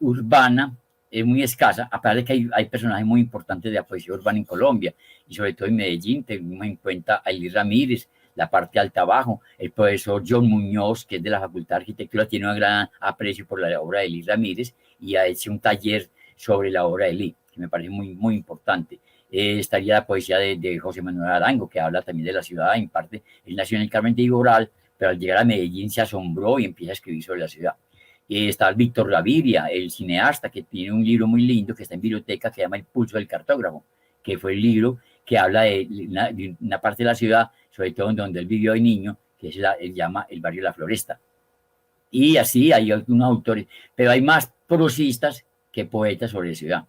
urbana es muy escasa, a pesar de que hay personajes muy importantes de la poesía urbana en Colombia, y sobre todo en Medellín, tenemos en cuenta a Elis Ramírez, la parte alta abajo, el profesor John Muñoz, que es de la Facultad de Arquitectura, tiene un gran aprecio por la obra de Elis Ramírez y ha hecho un taller sobre la obra de Elis, que me parece muy, muy importante. Estaría la poesía de José Manuel Arango, que habla también de la ciudad, en parte, él nació en el Carmen de Iboral, pero al llegar a Medellín se asombró y empieza a escribir sobre la ciudad. Está Víctor Gaviria, el cineasta, que tiene un libro muy lindo que está en biblioteca que se llama El pulso del cartógrafo, que fue el libro que habla de una parte de la ciudad, sobre todo donde él vivió de niño, que él llama el barrio La Floresta. Y así hay algunos autores, pero hay más prosistas que poetas sobre la ciudad.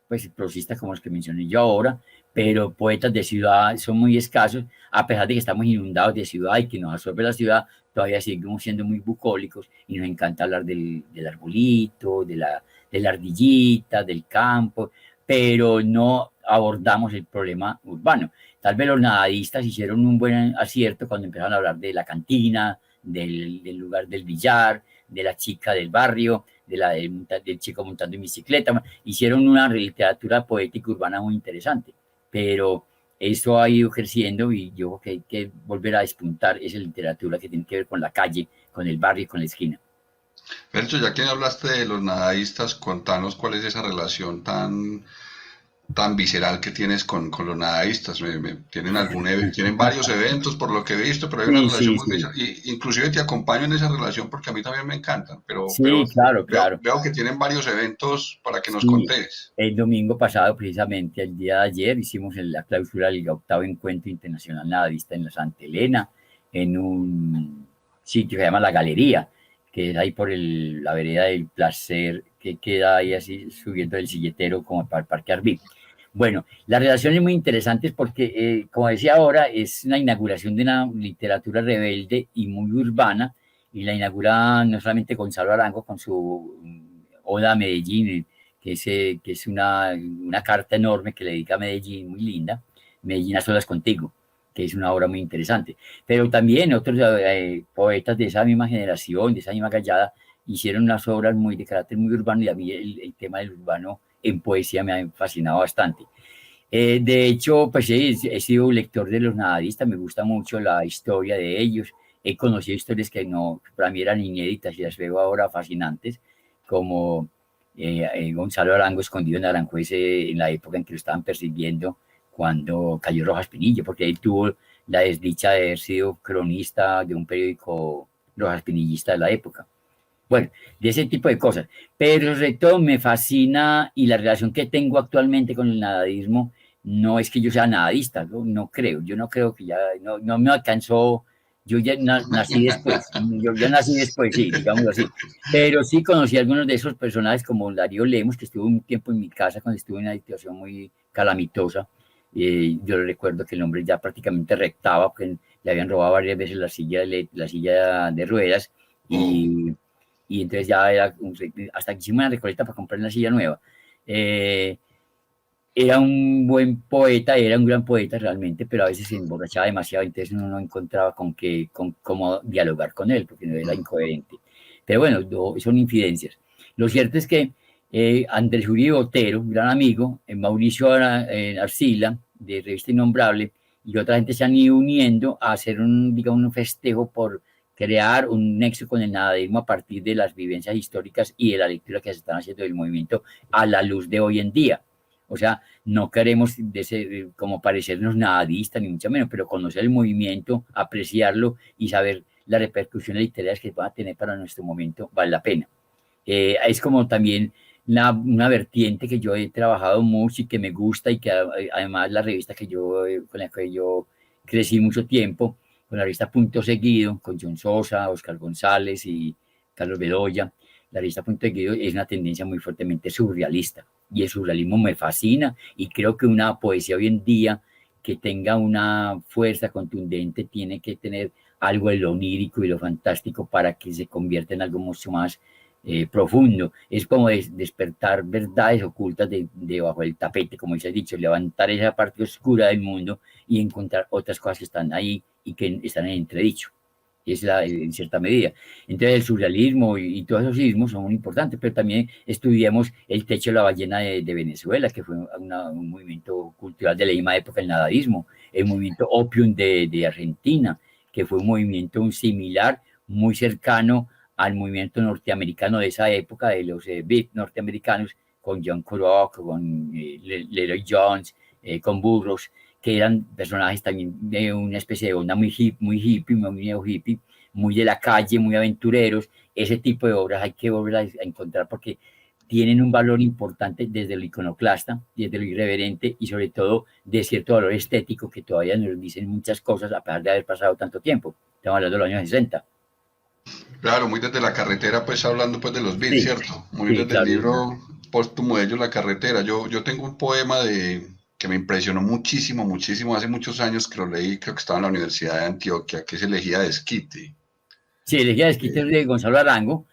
Pues prosistas como los que mencioné yo ahora, pero poetas de ciudad son muy escasos, a pesar de que estamos inundados de ciudad y que nos absorbe la ciudad, todavía seguimos siendo muy bucólicos y nos encanta hablar del arbolito, de la ardillita, del campo, pero no abordamos el problema urbano. Tal vez los nadadistas hicieron un buen acierto cuando empezaron a hablar de la cantina, del lugar del billar, de la chica del barrio, del chico montando en bicicleta. Hicieron una literatura poética urbana muy interesante, pero eso ha ido creciendo y yo creo que hay que volver a despuntar esa literatura que tiene que ver con la calle, con el barrio y con la esquina. Fercho, ya que hablaste de los nadadistas, contanos cuál es esa relación tan visceral que tienes con los nadadistas. Tienen varios eventos por lo que he visto, pero hay una Sí, relación sí, muy sí. visceral. Y inclusive te acompaño en esa relación porque a mí también me encantan, pero Sí, claro, claro. veo que tienen varios eventos para que nos Sí, contés. el domingo pasado, precisamente el día de ayer, hicimos la clausura del 8º Encuentro Internacional Nadadista en la Santa Elena, en un sitio que se llama La Galería, que es ahí por la vereda del Placer, que queda ahí así subiendo el silletero como para el Parque Arví. Bueno, la relación es muy interesante porque, como decía ahora, es una inauguración de una literatura rebelde y muy urbana, y la inaugura no solamente Gonzalo Arango con su Oda a Medellín, que es una carta enorme que le dedica a Medellín, muy linda, Medellín a solas contigo, que es una obra muy interesante. Pero también otros poetas de esa misma generación, de esa misma gallada, hicieron unas obras muy de carácter muy urbano y a mí el tema del urbano en poesía me ha fascinado bastante. De hecho, pues he sido lector de los nadadistas, me gusta mucho la historia de ellos. He conocido historias que no, para mí eran inéditas y las veo ahora fascinantes, como Gonzalo Arango escondido en Aranjuez en la época en que lo estaban persiguiendo cuando cayó Rojas Pinilla, porque él tuvo la desdicha de haber sido cronista de un periódico Rojas Pinillista de la época. Bueno, de ese tipo de cosas. Pero sobre todo me fascina y la relación que tengo actualmente con el nadadismo no es que yo sea nadadista, no creo, yo no creo que ya, no me alcanzó, yo ya nací después, yo ya nací después, sí, digámoslo así. Pero sí conocí a algunos de esos personajes como Darío Lemos, que estuvo un tiempo en mi casa cuando estuve en una situación muy calamitosa. Yo recuerdo que el hombre ya prácticamente rectaba, porque le habían robado varias veces la silla de ruedas y entonces ya era hasta que hicimos una recoleta para comprar una silla nueva. era un buen poeta, era un gran poeta realmente, pero a veces se emborrachaba demasiado, entonces uno no encontraba con cómo dialogar con él, porque no era incoherente. Pero bueno, son infidencias. Lo cierto es que Andrés Uribe Botero, un gran amigo, Mauricio Arcila, de Revista Innombrable, y otra gente se han ido uniendo a hacer digamos, un festejo por crear un nexo con el nadaísmo a partir de las vivencias históricas y de la lectura que se están haciendo del movimiento a la luz de hoy en día. O sea, no queremos como parecernos nadistas, ni mucho menos, pero conocer el movimiento, apreciarlo y saber las repercusiones literarias que va a tener para nuestro momento, vale la pena. Es como también una vertiente que yo he trabajado mucho y que me gusta y que además la revista con la que yo crecí mucho tiempo, con la revista Punto Seguido, con John Sosa, Oscar González y Carlos Bedoya, la revista Punto Seguido es una tendencia muy fuertemente surrealista y el surrealismo me fascina y creo que una poesía hoy en día que tenga una fuerza contundente tiene que tener algo de lo onírico y lo fantástico para que se convierta en algo mucho más profundo. Es como despertar verdades ocultas debajo del tapete, como se ha dicho, levantar esa parte oscura del mundo y encontrar otras cosas que están ahí y que están en entredicho. Es en cierta medida. Entonces el surrealismo y todos esos sismos son muy importantes, pero también estudiamos el techo de la ballena de Venezuela, que fue un movimiento cultural de la misma época, el nadaísmo, el movimiento Opium de Argentina, que fue un movimiento similar, muy cercano al movimiento norteamericano de esa época, de los beat norteamericanos, con John Kurok, con Leroy Jones, con Burroughs, que eran personajes también de una especie de onda muy hippie, muy neo hippie, muy de la calle, muy aventureros. Ese tipo de obras hay que volver a encontrar porque tienen un valor importante desde lo iconoclasta, desde lo irreverente y sobre todo de cierto valor estético que todavía nos dicen muchas cosas a pesar de haber pasado tanto tiempo. Estamos hablando de los años 60. Claro, muy desde la carretera, pues hablando pues de los beats, Sí, ¿cierto? Muy sí, desde el claro. libro póstumo de ellos, La carretera. Yo tengo un poema que me impresionó muchísimo, muchísimo, hace muchos años que lo leí, creo que estaba en la Universidad de Antioquia, que es Elegía de Esquite. Sí, Elegía de Esquite de Gonzalo Arango,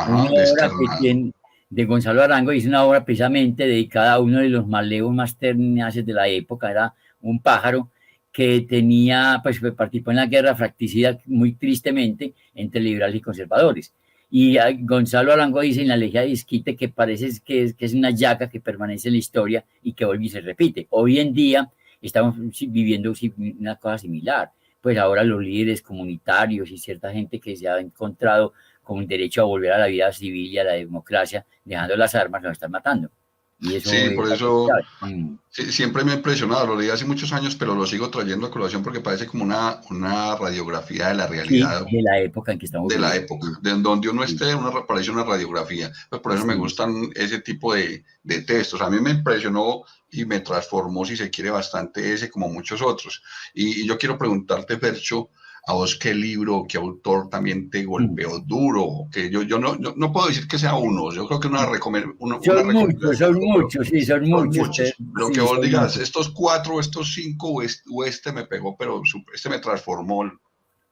una Ajá, obra que Desternado. tiene de Gonzalo Arango, es una obra precisamente dedicada a uno de los maleos más tenaces de la época, era un pájaro que tenía, pues participó en la guerra fratricida muy tristemente entre liberales y conservadores. Y Gonzalo Arango dice en la Elegía de Esquite que parece que es una llaga que permanece en la historia y que vuelve y se repite. Hoy en día estamos viviendo una cosa similar, pues ahora los líderes comunitarios y cierta gente que se ha encontrado con el derecho a volver a la vida civil y a la democracia, dejando las armas, nos están matando. Y eso Sí, es por algo eso grave. sí, siempre me ha impresionado, lo leí hace muchos años, pero lo sigo trayendo a colación porque parece como una radiografía de la Sí, realidad de la época en que estamos de la viviendo. época, de donde uno Sí, esté, parece una radiografía. Pues por eso me sí. gustan ese tipo de textos. A mí me impresionó y me transformó, si se quiere, bastante ese, como muchos otros. Y yo quiero preguntarte, Percho, a vos qué libro, qué autor también te Mm. golpeó duro, que yo no puedo decir que sea uno, yo creo que una Son recomendación, muchos, sí, son son muchos. muchos. Lo que Sí, vos son digas, muchos. estos cuatro, estos cinco, o este me pegó, pero este me transformó.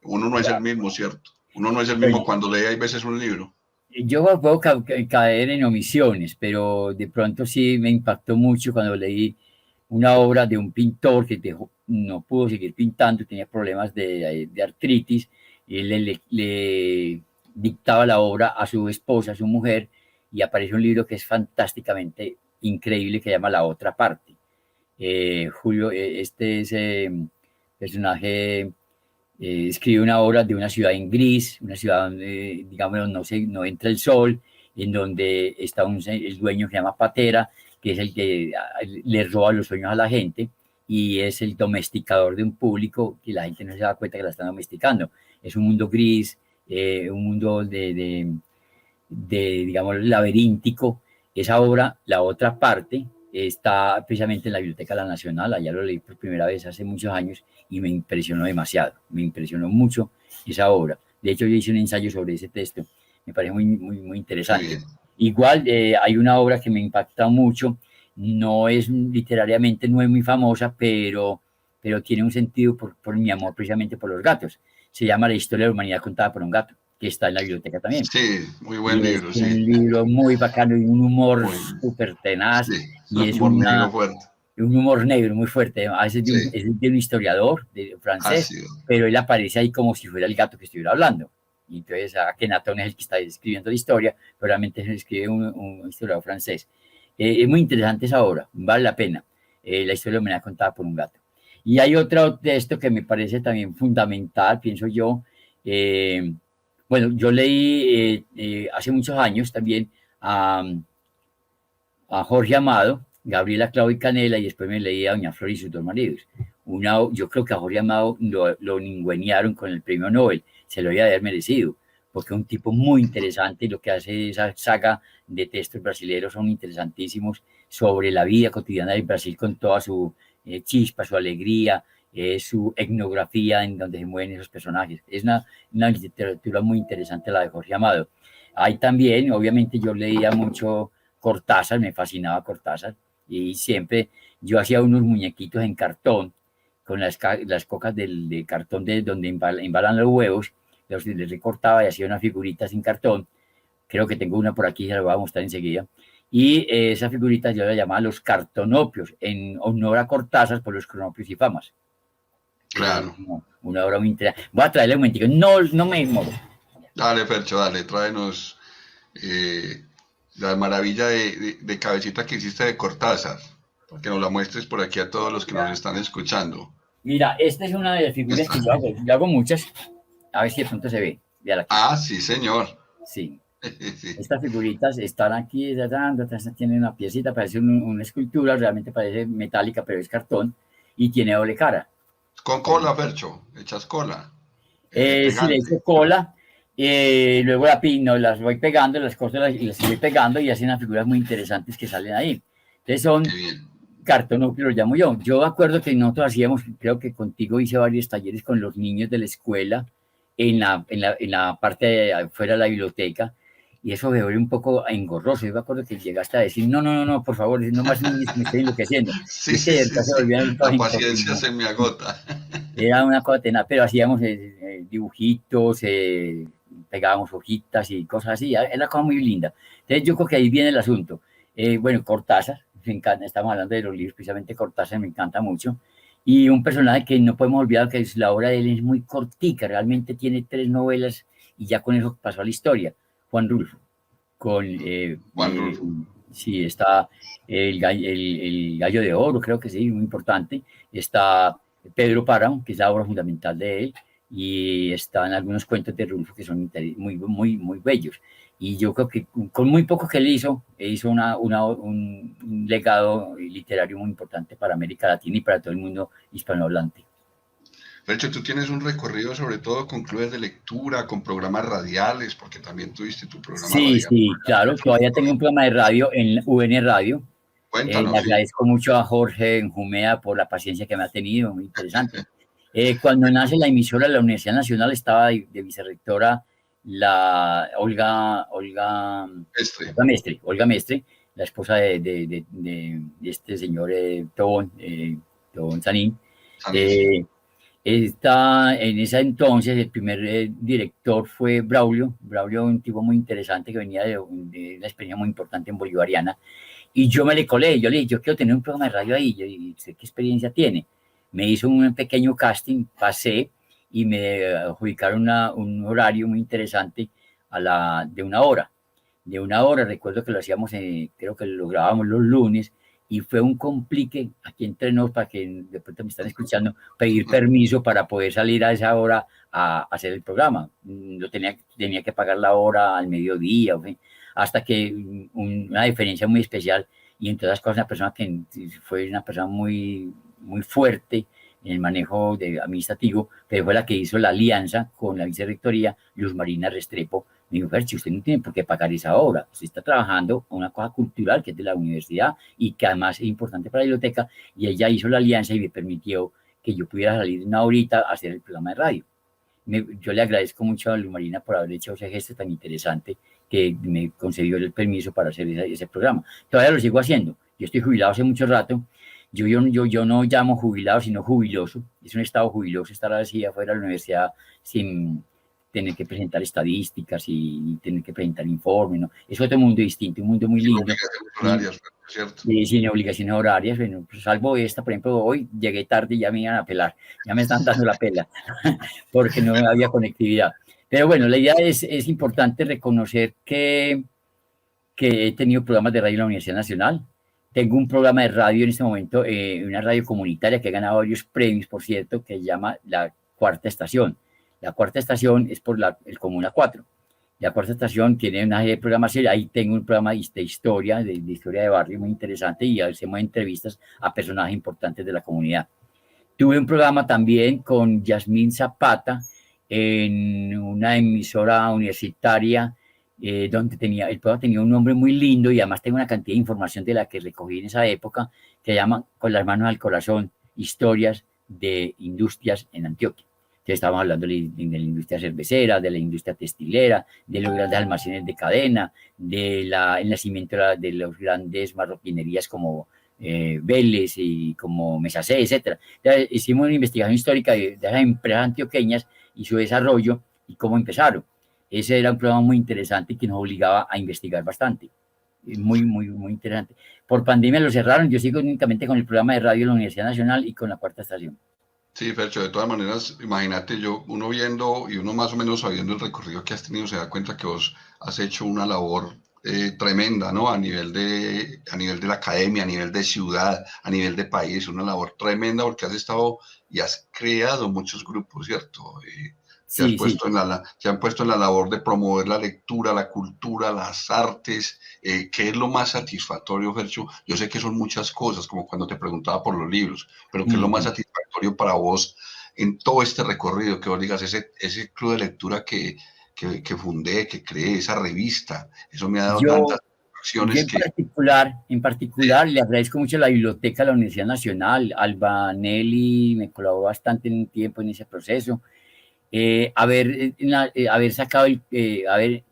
Uno no es el mismo, ¿cierto? Uno no es el mismo Bueno, cuando lee, hay veces un libro. yo puedo caer en omisiones, pero de pronto sí me impactó mucho cuando leí una obra de un pintor que no pudo seguir pintando, tenía problemas de artritis, y le dictaba la obra a su esposa, a su mujer, y aparece un libro que es fantásticamente increíble que se llama La Otra Parte. Julio, este es personaje escribe una obra de una ciudad en gris, una ciudad donde, digamos, no entra el sol, en donde está el dueño que se llama Patera, que es el que le roba los sueños a la gente, y es el domesticador de un público que la gente no se da cuenta que la están domesticando. Es un mundo gris, un mundo digamos, laberíntico. Esa obra, La Otra Parte, está precisamente en la Biblioteca de la Nacional, allá lo leí por primera vez hace muchos años y me impresionó demasiado, me impresionó mucho esa obra. De hecho, yo hice un ensayo sobre ese texto, me parece muy Qué interesante. bien. Igual, hay una obra que me impacta mucho, no es literariamente, no es muy famosa, pero tiene un sentido por mi amor precisamente por los gatos. Se llama La historia de la humanidad contada por un gato, que está en la biblioteca también. Sí, muy buen Y es libro, un sí. libro muy bacano y un humor Muy, súper tenaz sí, y es humor negro fuerte. un humor negro muy fuerte, a veces Sí, es de un historiador francés, ácido. pero él aparece ahí como si fuera el gato que estuviera hablando. Y entonces Akhenaton es el que está escribiendo la historia, pero realmente se escribe un historiador francés. Es muy interesante esa obra, vale la pena. La historia de la humanidad contada por un gato. Y hay otro texto que me parece también fundamental, pienso yo. Bueno, yo leí hace muchos años también a, a Jorge Amado, Gabriela Clau y Canela, y después me leí a Doña Flor y sus dos maridos. Yo creo que a Jorge Amado lo ningunearon con el premio Nobel, se lo había de haber merecido, porque es un tipo muy interesante y lo que hace esa saga de textos brasileños son interesantísimos sobre la vida cotidiana del Brasil con toda su chispa, su alegría, su etnografía en donde se mueven esos personajes. Es una literatura muy interesante la de Jorge Amado. Hay también, obviamente yo leía mucho Cortázar, me fascinaba Cortázar, y siempre yo hacía unos muñequitos en cartón, con las cocas de cartón de donde embalan los huevos, les recortaba y hacía unas figuritas en cartón, creo que tengo una por aquí, se la voy a mostrar enseguida, y esas figuritas yo las llamaba los cartonopios, en honor a Cortázar por los cronopios y famas. Claro. Una obra muy interesante. Voy a traerle un momentico, no me demoro. Dale, Fercho, dale, tráenos la maravilla de cabecita que hiciste de Cortázar, para que nos la muestres por aquí a todos los que nos están escuchando. Mira, esta es una de las figuras que yo hago muchas, a ver si de pronto se ve. Véala aquí. Ah, sí, señor. Sí. Sí. Estas figuritas están aquí, tienen una piecita, parece una escultura, realmente parece metálica, pero es cartón, y tiene doble cara. Con cola, Fercho, echas cola, Si le pegante. echo cola, luego las voy pegando, las corto y las voy pegando y hacen unas figuras muy interesantes que salen ahí. Entonces Qué son bien. cartón, lo llamo yo. Yo me acuerdo que nosotros hacíamos, creo que contigo hice varios talleres con los niños de la escuela en la parte de afuera de la biblioteca, y eso me vuelve un poco engorroso. Yo me acuerdo que llegaste a decir, no, por favor, no más niños que me estoy enloqueciendo. Y Sí, es que sí, de sí, verdad se sí. volvían todos La paciencia incoordinados. se me agota. Era una cosa tenaz, pero hacíamos dibujitos, pegábamos hojitas y cosas así, era una cosa muy linda. Entonces yo creo que ahí viene el asunto. Bueno, Cortázar, me encanta, estamos hablando de los libros, precisamente Cortázar me encanta mucho. Y un personaje que no podemos olvidar que es la obra de él es muy cortica, realmente tiene 3 novelas y ya con eso pasó a la historia. Juan Rulfo, con, Juan Rulfo. sí, está el Gallo de Oro, creo que sí, muy importante. Está Pedro Páramo, que es la obra fundamental de él, y están algunos cuentos de Rulfo que son muy bellos. Y yo creo que con muy poco que él hizo un legado literario muy importante para América Latina y para todo el mundo hispanohablante. Fercho, tú tienes un recorrido sobre todo con clubes de lectura, con programas radiales, porque también tuviste tu programa radial. Sí, claro, todavía tengo un programa de radio en UN Radio. Le Cuéntanos, sí. agradezco mucho a Jorge Jumea por la paciencia que me ha tenido, muy interesante. Cuando nace la emisora de la Universidad Nacional estaba de vicerrectora la Este, Olga Mestre, la esposa de este señor Tobón Sanín. Sanín, sí. Eh, en ese entonces el primer director fue Braulio, un tipo muy interesante que venía de una experiencia muy importante en Bolivariana, y yo me le colé, yo le dije, yo quiero tener un programa de radio ahí, yo dije, ¿usted qué experiencia tiene? Me hizo un pequeño casting, pasé y me adjudicaron un horario muy interesante de 1 hora. De 1 hora, recuerdo que lo hacíamos, creo que lo grabábamos los lunes, y fue un complique aquí entre nos, para que de pronto me están escuchando, pedir permiso para poder salir a esa hora a hacer el programa. Tenía que pagar la hora al mediodía, ¿okay? Hasta que una diferencia muy especial, y entre otras cosas una persona que fue una persona muy fuerte en el manejo administrativo, pero fue la que hizo la alianza con la vicerrectoría, Luz Marina Restrepo. Me dijo, Ferchi, usted no tiene por qué pagar esa obra, usted está trabajando en una cosa cultural que es de la universidad y que además es importante para la biblioteca, y ella hizo la alianza y me permitió que yo pudiera salir 1 horita a hacer el programa de radio. Yo le agradezco mucho a Luz Marina por haber hecho ese gesto tan interesante que me concedió el permiso para hacer ese programa. Todavía lo sigo haciendo. Yo estoy jubilado hace mucho rato. Yo no llamo jubilado, sino jubiloso. Es un estado jubiloso estar así afuera de la universidad sin, tener que presentar estadísticas y tener que presentar informes, ¿no? Es otro mundo distinto, un mundo muy lindo. Obligaciones horarias, ¿cierto? Y sin obligaciones horarias, bueno, pues salvo esta, por ejemplo, hoy llegué tarde y ya me iban a pelar, ya me están dando la pela, porque no había conectividad. Pero bueno, la idea es importante reconocer que he tenido programas de radio en la Universidad Nacional. Tengo un programa de radio en este momento, una radio comunitaria que ha ganado varios premios, por cierto, que se llama La Cuarta Estación. La Cuarta Estación es por el Comuna 4. La Cuarta Estación tiene una serie de programas, ahí tengo un programa de historia, de historia de barrio muy interesante y hacemos entrevistas a personajes importantes de la comunidad. Tuve un programa también con Yasmín Zapata en una emisora universitaria donde el programa tenía un nombre muy lindo y además tengo una cantidad de información de la que recogí en esa época que se llama Con las manos al corazón, historias de industrias en Antioquia. Entonces estábamos hablando de la industria cervecera, de la industria textilera, de los grandes almacenes de cadena, del nacimiento de los grandes marroquinerías como Vélez y como Mesacé, etc. Hicimos una investigación histórica de las empresas antioqueñas y su desarrollo y cómo empezaron. Ese era un programa muy interesante que nos obligaba a investigar bastante. Muy, muy, muy interesante. Por pandemia lo cerraron. Yo sigo únicamente con el programa de radio de la Universidad Nacional y con la Cuarta Estación. Sí, Fercho, de todas maneras, imagínate uno viendo y uno más o menos sabiendo el recorrido que has tenido, se da cuenta que vos has hecho una labor tremenda, ¿no? A nivel de la academia, a nivel de ciudad, a nivel de país, una labor tremenda porque has estado y has creado muchos grupos, ¿cierto? Se han puesto en la labor de promover la lectura, la cultura, las artes. ¿Qué es lo más satisfactorio, Fercho? Yo sé que son muchas cosas, como cuando te preguntaba por los libros, pero ¿qué es lo más satisfactorio para vos en todo este recorrido? Que vos digas, ese club de lectura que fundé, que creé, esa revista, eso me ha dado tantas acciones en particular, le agradezco mucho a la biblioteca de la Universidad Nacional. Alba Nelly me colaboró bastante en un tiempo en ese proceso. Haber sacado, haber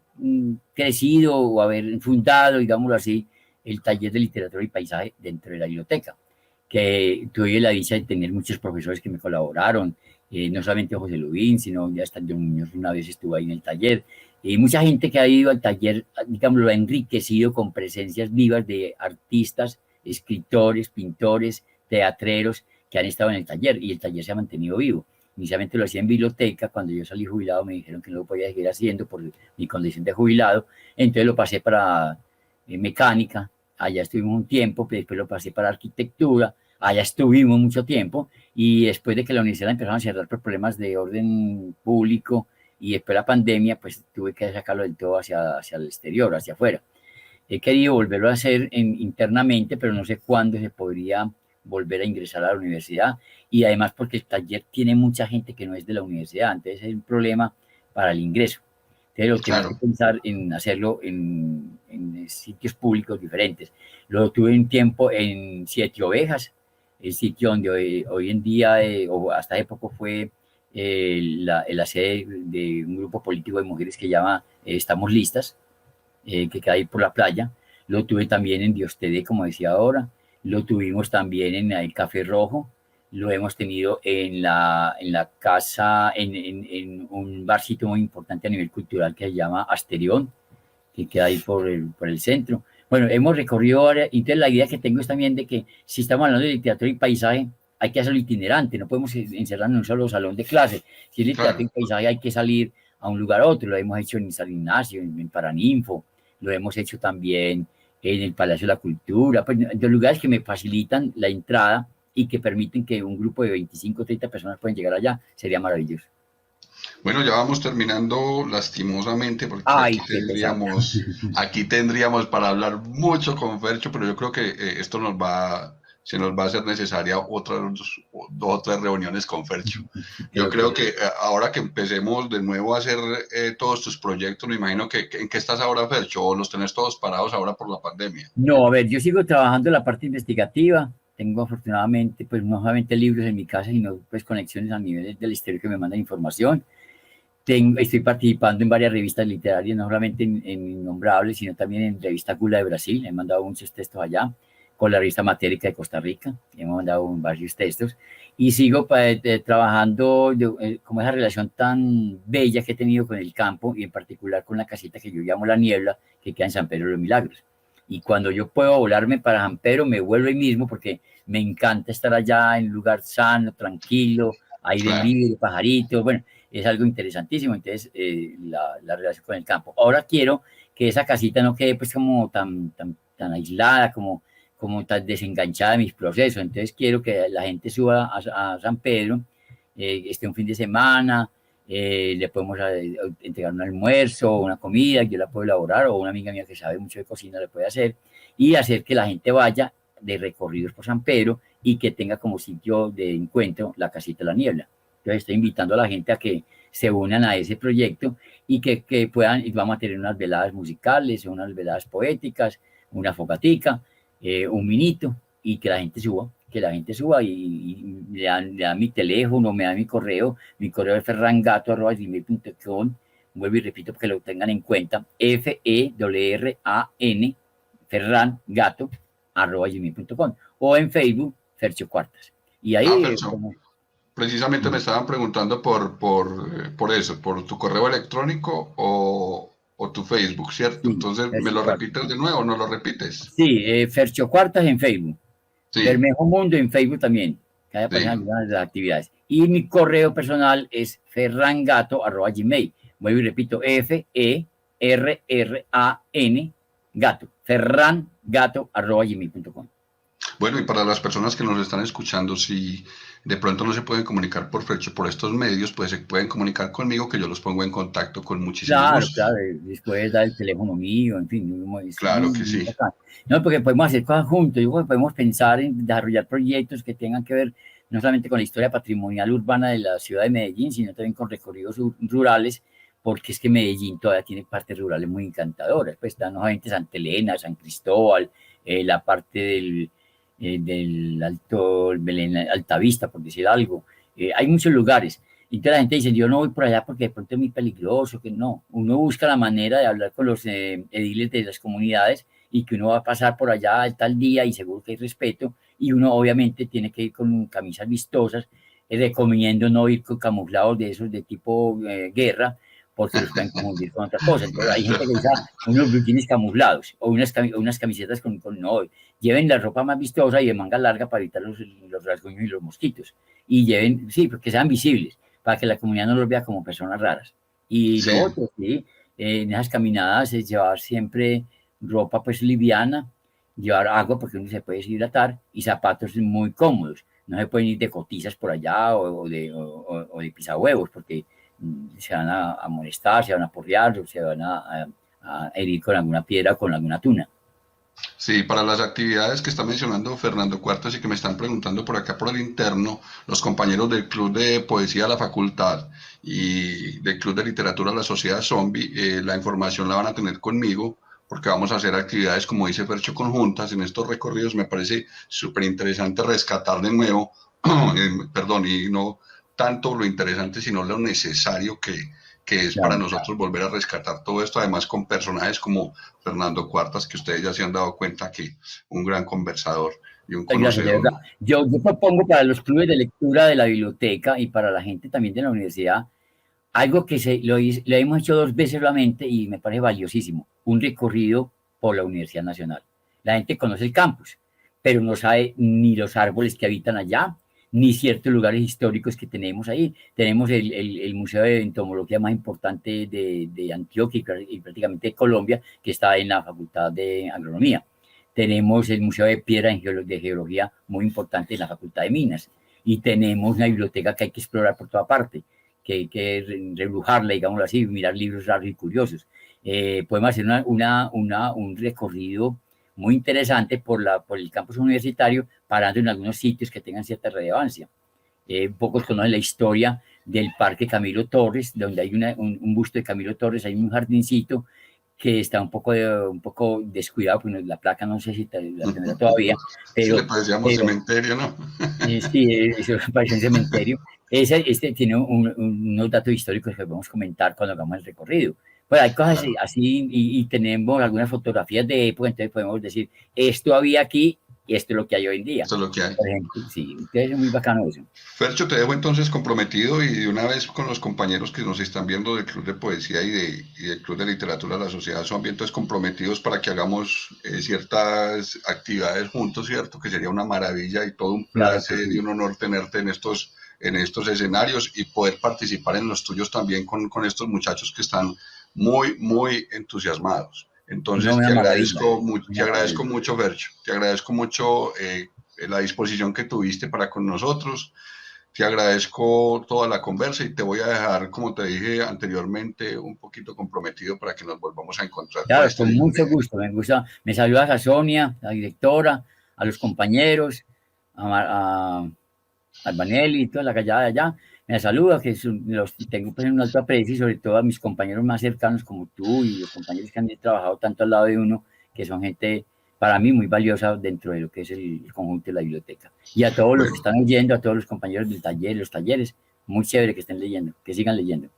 crecido o haber fundado, digámoslo así, el taller de literatura y paisaje dentro de la biblioteca, que tuve la dicha de tener muchos profesores que me colaboraron, no solamente José Lubín, sino ya hasta John Muñoz una vez estuvo ahí en el taller, y mucha gente que ha ido al taller, digamos, lo ha enriquecido con presencias vivas de artistas, escritores, pintores, teatreros que han estado en el taller, y el taller se ha mantenido vivo. Inicialmente lo hacía en biblioteca, cuando yo salí jubilado me dijeron que no lo podía seguir haciendo por mi condición de jubilado, entonces lo pasé para mecánica, allá estuvimos un tiempo, después lo pasé para arquitectura, allá estuvimos mucho tiempo, y después de que la universidad empezaron a cerrar por problemas de orden público, y después de la pandemia, pues tuve que sacarlo del todo hacia el exterior, hacia afuera. He querido volverlo a hacer internamente, pero no sé cuándo se podría volver a ingresar a la universidad, y además porque el taller tiene mucha gente que no es de la universidad, entonces es un problema para el ingreso. Entonces lo tengo que pensar en hacerlo en sitios públicos diferentes. Lo tuve un tiempo en Siete Ovejas, el sitio donde hoy en día, o hasta hace poco fue la sede de un grupo político de mujeres que llama Estamos Listas, que queda ahí por la playa. Lo tuve también en Dios te dé, como decía ahora. Lo tuvimos también en el Café Rojo. Lo hemos tenido en la casa, en un barcito muy importante a nivel cultural que se llama Asterión, que queda ahí por el centro. Bueno, hemos recorrido ahora, entonces la idea que tengo es también de que si estamos hablando de literatura y paisaje, hay que hacerlo itinerante, no podemos encerrarnos en un solo salón de clase. Si es literatura y paisaje, hay que salir a un lugar a otro. Lo hemos hecho en San Ignacio, en Paraninfo, lo hemos hecho también en el Palacio de la Cultura, pues, de lugares que me facilitan la entrada y que permiten que un grupo de 25 o 30 personas puedan llegar allá, sería maravilloso. Bueno, ya vamos terminando lastimosamente porque Ay, aquí tendríamos para hablar mucho con Fercho, pero yo creo que esto se nos va a hacer necesaria dos o tres reuniones con Fercho. Yo creo que ahora que empecemos de nuevo a hacer todos tus proyectos, me imagino que ¿en qué estás ahora, Fercho? ¿O los tenés todos parados ahora por la pandemia? No, a ver, yo sigo trabajando en la parte investigativa. Tengo afortunadamente, pues no solamente libros en mi casa, sino pues conexiones a nivel del exterior que me mandan información. Estoy participando en varias revistas literarias, no solamente en Innombrables, sino también en Revista Gula de Brasil. He mandado muchos textos allá, con la revista Matérica de Costa Rica. Hemos mandado varios textos. y sigo trabajando como esa relación tan bella que he tenido con el campo y en particular con la casita que yo llamo La Niebla, que queda en San Pedro de los Milagros. Y cuando yo puedo volarme para San Pedro, me vuelvo ahí mismo porque me encanta estar allá en un lugar sano, tranquilo, aire Claro. libre, pajaritos, bueno, es algo interesantísimo. Entonces, la relación con el campo. Ahora quiero que esa casita no quede pues como tan aislada, como tan desenganchada de mis procesos. Entonces quiero que la gente suba a San Pedro, esté un fin de semana, le podemos entregar un almuerzo o una comida, yo la puedo elaborar, o una amiga mía que sabe mucho de cocina le puede hacer, y hacer que la gente vaya de recorridos por San Pedro y que tenga como sitio de encuentro la Casita de la Niebla. Entonces estoy invitando a la gente a que se unan a ese proyecto y que puedan, y vamos a tener unas veladas musicales, unas veladas poéticas, una fogatica, un minito, y que la gente suba, y le dan mi teléfono, me dan mi correo es ferrangato@gmail.com, vuelvo y repito porque lo tengan en cuenta, FERRAN, ferrangato@gmail.com, o en Facebook, Fercho Cuartas. Y Ah, ahí, Fercho, precisamente me estaban preguntando por eso, por tu correo electrónico o tu Facebook, ¿cierto? sí, Entonces, ¿me Fercho lo Cuartas. repites de nuevo o no lo repites? Sí, Fercho Cuartas en Facebook. Sí, Bermejo Mundo en Facebook también, que ahí aparecen sí. algunas de las actividades. Y mi correo personal es ferrangato@gmail. Vuelvo y repito, FERRRAN gato, ferrangato@gmail.com. Bueno, y para las personas que nos están escuchando, si de pronto no se pueden comunicar por Fercho por estos medios, pues se pueden comunicar conmigo, que yo los pongo en contacto con muchísimo Claro, gusto. claro, después da el teléfono mío, en fin, es Claro muy, que muy sí. bacán. No, porque podemos hacer cosas juntos, yo creo que podemos pensar en desarrollar proyectos que tengan que ver no solamente con la historia patrimonial urbana de la ciudad de Medellín, sino también con recorridos rurales, porque es que Medellín todavía tiene partes rurales muy encantadoras, pues está no solamente Santa Elena, San Cristóbal, la parte del Alto Belén, Altavista, por decir algo, hay muchos lugares. Y entonces la gente dice, yo no voy por allá porque de pronto es muy peligroso, que no. Uno busca la manera de hablar con los ediles de las comunidades y que uno va a pasar por allá al tal día y seguro que hay respeto. Y uno obviamente tiene que ir con camisas vistosas. Recomiendo no ir con camuflados de esos de tipo guerra porque los pueden confundir con otra cosa. Entonces hay gente que usa unos bikinis camuflados o unas camisetas no, lleven la ropa más vistosa y de manga larga para evitar los rasguños y los mosquitos. Y lleven, sí, porque sean visibles para que la comunidad no los vea como personas raras. Y lo Sí, otro, sí, en esas caminadas es llevar siempre ropa pues liviana, llevar agua porque uno se puede deshidratar y zapatos muy cómodos. No se pueden ir de cotizas por allá o de pisahuevos porque se van a molestar, se van a porrear, o se van a herir con alguna piedra o con alguna tuna. sí, para las actividades que está mencionando Fernando Cuartas y que me están preguntando por acá por el interno, los compañeros del Club de Poesía de la Facultad y del Club de Literatura de la Sociedad Zombie, la información la van a tener conmigo porque vamos a hacer actividades, como dice Fercho, conjuntas en estos recorridos. Me parece súper interesante rescatar de nuevo, perdón, y no tanto lo interesante, sino lo necesario que es para Claro. nosotros volver a rescatar todo esto, además con personajes como Fernando Cuartas, que ustedes ya se han dado cuenta que un gran conversador y un Gracias, de conocedor. verdad. Yo propongo para los clubes de lectura de la biblioteca y para la gente también de la universidad algo que lo hemos hecho 2 veces solamente y me parece valiosísimo, un recorrido por la Universidad Nacional. La gente conoce el campus, pero no sabe ni los árboles que habitan allá, ni ciertos lugares históricos que tenemos ahí. Tenemos el Museo de Entomología más importante de Antioquia y prácticamente de Colombia, que está en la Facultad de Agronomía. Tenemos el Museo de Piedra de Geología muy importante en la Facultad de Minas. Y tenemos una biblioteca que hay que explorar por toda parte, que hay que rebrujarla, digámoslo así, mirar libros raros y curiosos. Podemos hacer un recorrido muy interesante por el campus universitario, parando en algunos sitios que tengan cierta relevancia. Pocos conocen la historia del Parque Camilo Torres, donde hay un busto de Camilo Torres, hay un jardincito que está un poco descuidado, porque la placa no sé si la tendrá todavía, Si le pero, parecíamos pero cementerio, ¿no? sí, eso parece un cementerio. Este tiene unos datos históricos que podemos comentar cuando hagamos el recorrido. Pues hay cosas Claro. así y tenemos algunas fotografías de época, entonces podemos decir, esto había aquí y esto es lo que hay hoy en día. Esto es lo que hay. Por ejemplo, sí, entonces es muy bacano eso. Fercho, te dejo entonces comprometido y de una vez con los compañeros que nos están viendo del Club de Poesía y del Club de Literatura de la Sociedad Zombie, entonces comprometidos para que hagamos ciertas actividades juntos, ¿cierto? Que sería una maravilla y todo un Claro que placer y sí. un honor tenerte en estos escenarios y poder participar en los tuyos también con estos muchachos que están muy, muy entusiasmados. No, Entonces, una maravilla, te una agradezco maravilla. mucho, Fercho, te agradezco mucho la disposición que tuviste para con nosotros. Te agradezco toda la conversa y te voy a dejar, como te dije anteriormente, un poquito comprometido para que nos volvamos a encontrar por Claro, este con día. mucho gusto, me gusta. Me saludas a Sonia, la directora, a los compañeros, a Albanelli y toda la callada de allá. Me saluda, que los tengo pues en un alto aprecio y sobre todo a mis compañeros más cercanos como tú y los compañeros que han trabajado tanto al lado de uno, que son gente para mí muy valiosa dentro de lo que es el conjunto de la biblioteca. Y a todos los que Bueno, están oyendo, a todos los compañeros del taller, los talleres, muy chévere que estén leyendo, que sigan leyendo.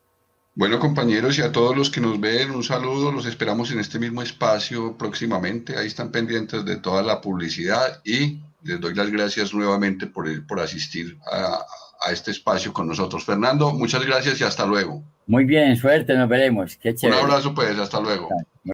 bueno, compañeros, y a todos los que nos ven, un saludo. Los esperamos en este mismo espacio próximamente. Ahí están pendientes de toda la publicidad y les doy las gracias nuevamente por asistir a este espacio con nosotros. Fernando, muchas gracias y hasta luego. Muy bien, suerte, nos veremos. Qué Un chévere. abrazo, pues, hasta luego.